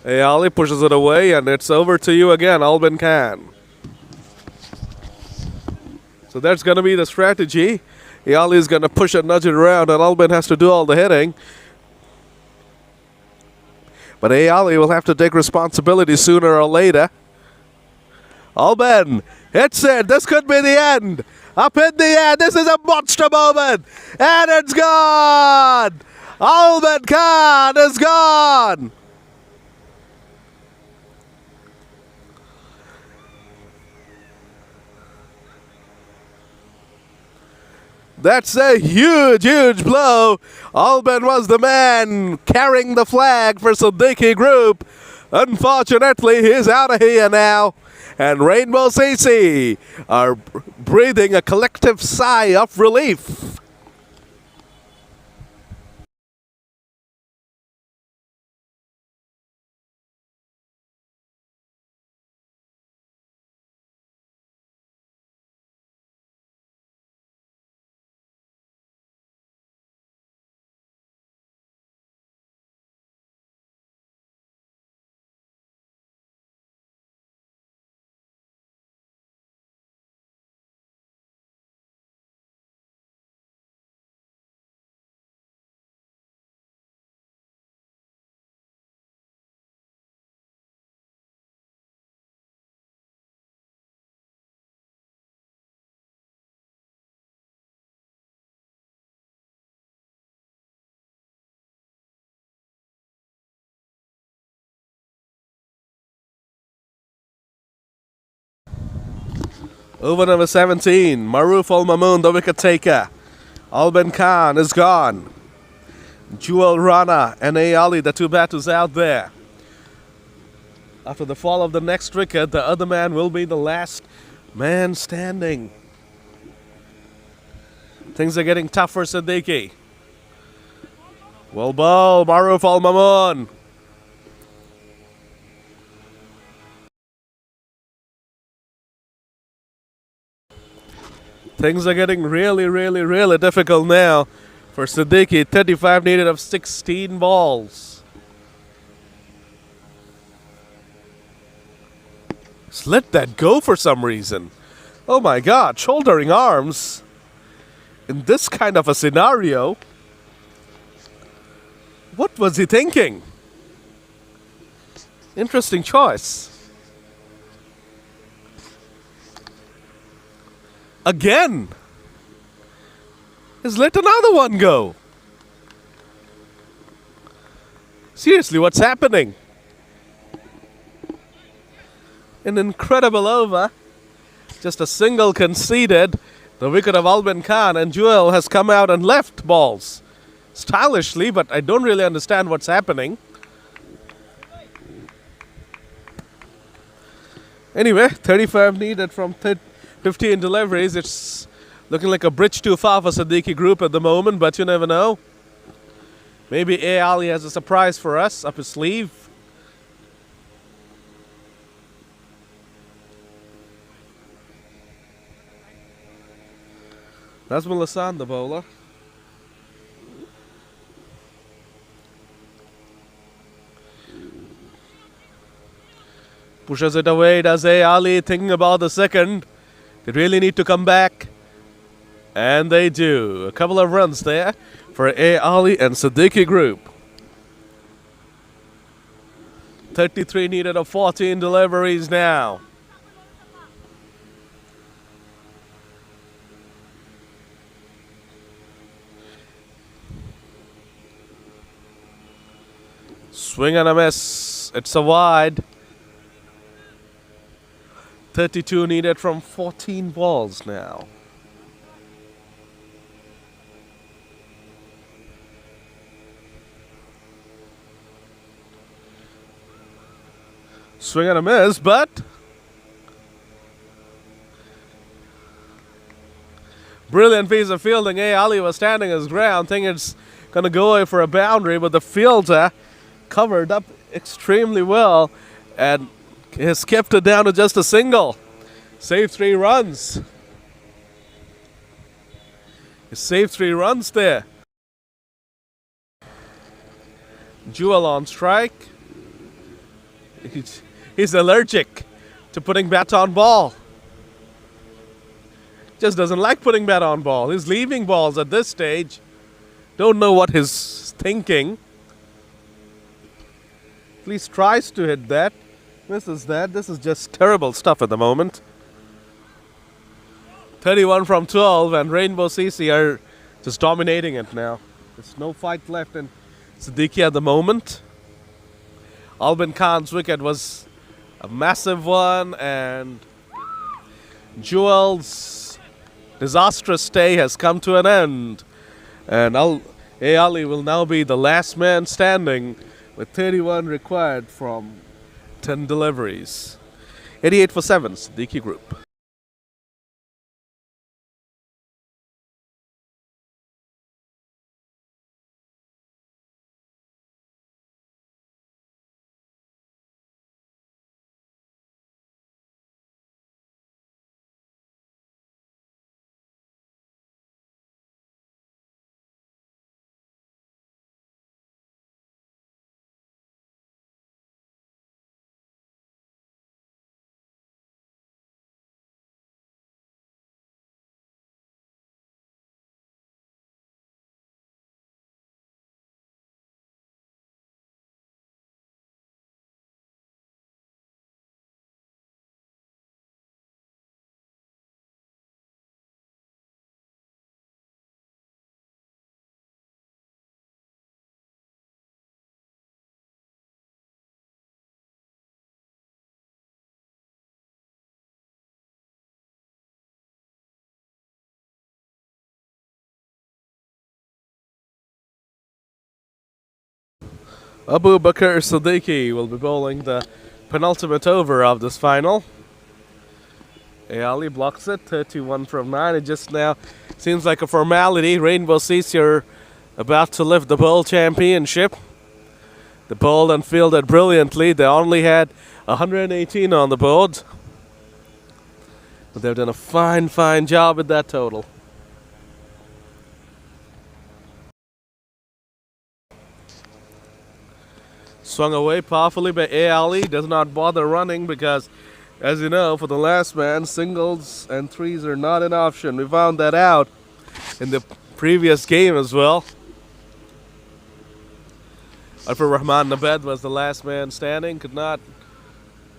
Ali pushes it away, and it's over to you again, Albin Khan. So that's going to be the strategy. Ali is going to push it, nudge it around, and Albin has to do all the hitting. But Ali will have to take responsibility sooner or later. Albin hits it. This could be the end. Up in the air. This is a monster moment. And it's gone. Albin Khan is gone. That's a huge, huge blow. Alban was the man carrying the flag for Siddiqui Group. Unfortunately, he's out of here now. And Rainbow CC are breathing a collective sigh of relief. Over number 17, Maruf Al Mamoon, the wicket taker. Alban Khan is gone. Jewel Rana and A. Ali, the two batters out there. After the fall of the next wicket, the other man will be the last man standing. Things are getting tough for Siddiqui. Well ball, Maruf Al Mamoon. Things are getting really, really, really difficult now for Siddiqui. 35 needed of 16 balls. Just let that go for some reason. Oh my God, shouldering arms in this kind of a scenario. What was he thinking? Interesting choice. Again. He's let another one go. Seriously, what's happening? An incredible over. Just a single conceded. The wicket of Alban Khan, and Jewel has come out and left balls. Stylishly, but I don't really understand what's happening. Anyway, 35 needed from 15 deliveries. It's looking like a bridge too far for Siddiqui Group at the moment, but you never know. Maybe A. Ali has a surprise for us up his sleeve. Nazmul Hassan, the bowler. Pushes it away, does A. Ali, thinking about the second. They really need to come back. And they do. A couple of runs there for A. Ali and Siddiqui Group. 33 needed of 14 deliveries now. Swing and a miss. It's a wide. 32 needed from 14 balls now. Swing and a miss, but brilliant piece of fielding. A. Ali was standing his ground, thinking it's going to go away for a boundary, but the fielder covered up extremely well and has kept it down to just a single. Saved 3 runs. He saved 3 runs there. Jewel on strike. He's allergic to putting bat on ball. Just doesn't like putting bat on ball. He's leaving balls at this stage. Don't know what he's thinking. At least tries to hit that. Misses that. This is just terrible stuff at the moment. 31 from 12, and Rainbow CC are just dominating it now. There's no fight left in Siddiqui at the moment. Alban Khan's wicket was a massive one, and Jewel's disastrous stay has come to an end. And A. Ali will now be the last man standing with 31 required from 10 deliveries. 88 for 7, Siddiqui Group. Abu Bakr Siddiqui will be bowling the penultimate over of this final. A. Ali blocks it, 31 from 9. It just now seems like a formality. Rainbow Seas, you're about to lift the bowl championship. The bowled and fielded brilliantly. They only had 118 on the board. But they've done a fine job with that total. Swung away powerfully by A. Ali. Does not bother running because, as you know, for the last man, singles and threes are not an option. We found that out in the previous game as well. Arfur Rahman Nabed was the last man standing. Could not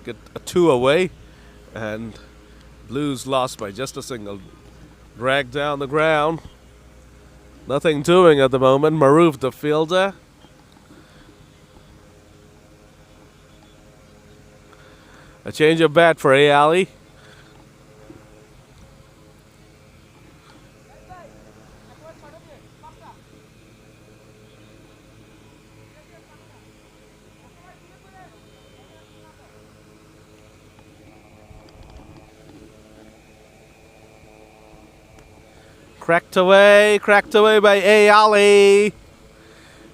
get a 2 away. And Blues lost by just a single. Dragged down the ground. Nothing doing at the moment. Maroof the fielder. A change of bat for A. Ali. Cracked away by A. Ali.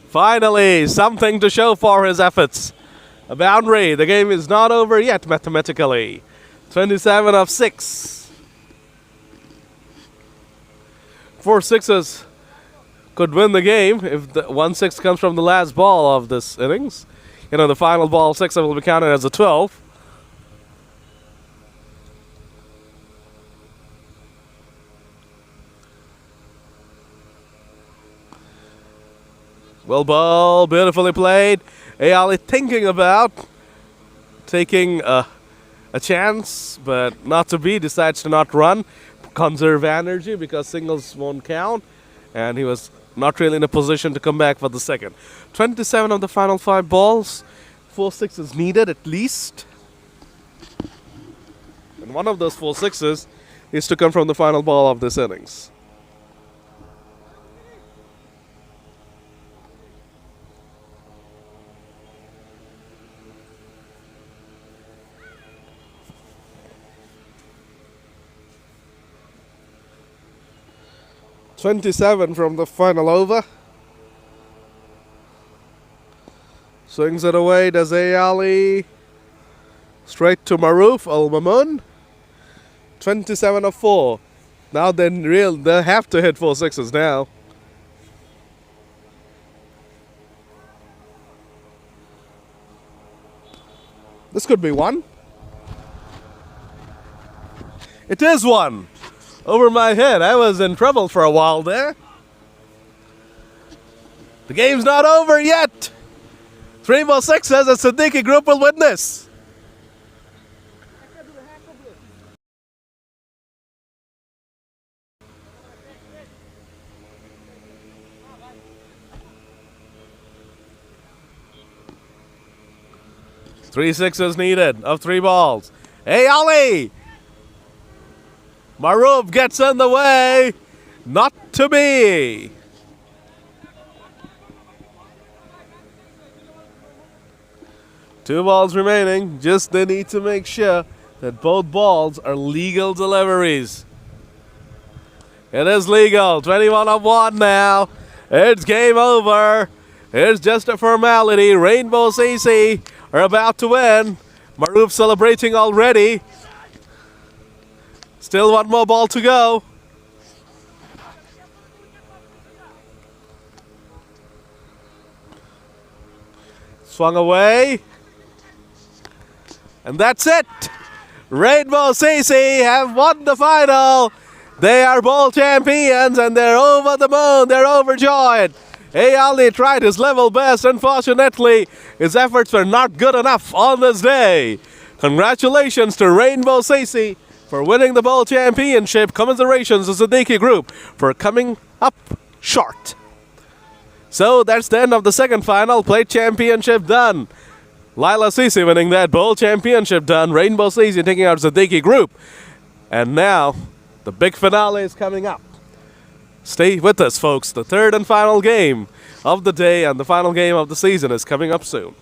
Finally, something to show for his efforts. A boundary. The game is not over yet mathematically. 27 of 6. 4 sixes could win the game if the 1-6 comes from the last ball of this innings. You know, the final ball 6 will be counted as a 12. Well ball, beautifully played. A. Ali thinking about taking a chance, but not to be, decides to not run, conserve energy because singles won't count, and he was not really in a position to come back for the second. 27 of the final 5 balls, 4 sixes needed at least, and one of those 4 sixes is to come from the final ball of this innings. .27 from the final over. Swings it away, does A. Ali. Straight to Maroof Al Mamun. 27 of 4. Now they have to hit 4 sixes now. This could be one. It is one. Over my head. I was in trouble for a while there. The game's not over yet. 3 more sixes and Siddiqui Group will win this. Three sixes needed of 3 balls. A. Ali Maruf gets in the way. Not to be. Two balls remaining. Just they need to make sure that both balls are legal deliveries. It is legal. 21 of 1 now. It's game over. It's just a formality. Rainbow CC are about to win. Maruf celebrating already. Still one more ball to go. Swung away. And that's it. Rainbow CC have won the final. They are bowl champions and they're over the moon. They're overjoyed. Ali tried his level best. Unfortunately, his efforts were not good enough on this day. Congratulations to Rainbow CC for winning the bowl championship. Commiserations to Siddiqui Group for coming up short. So that's the end of the second final. Plate championship done. Laila Sisi winning that bowl championship done. Rainbow Sisi taking out Siddiqui Group. And now the big finale is coming up. Stay with us, folks. The third and final game of the day and the final game of the season is coming up soon.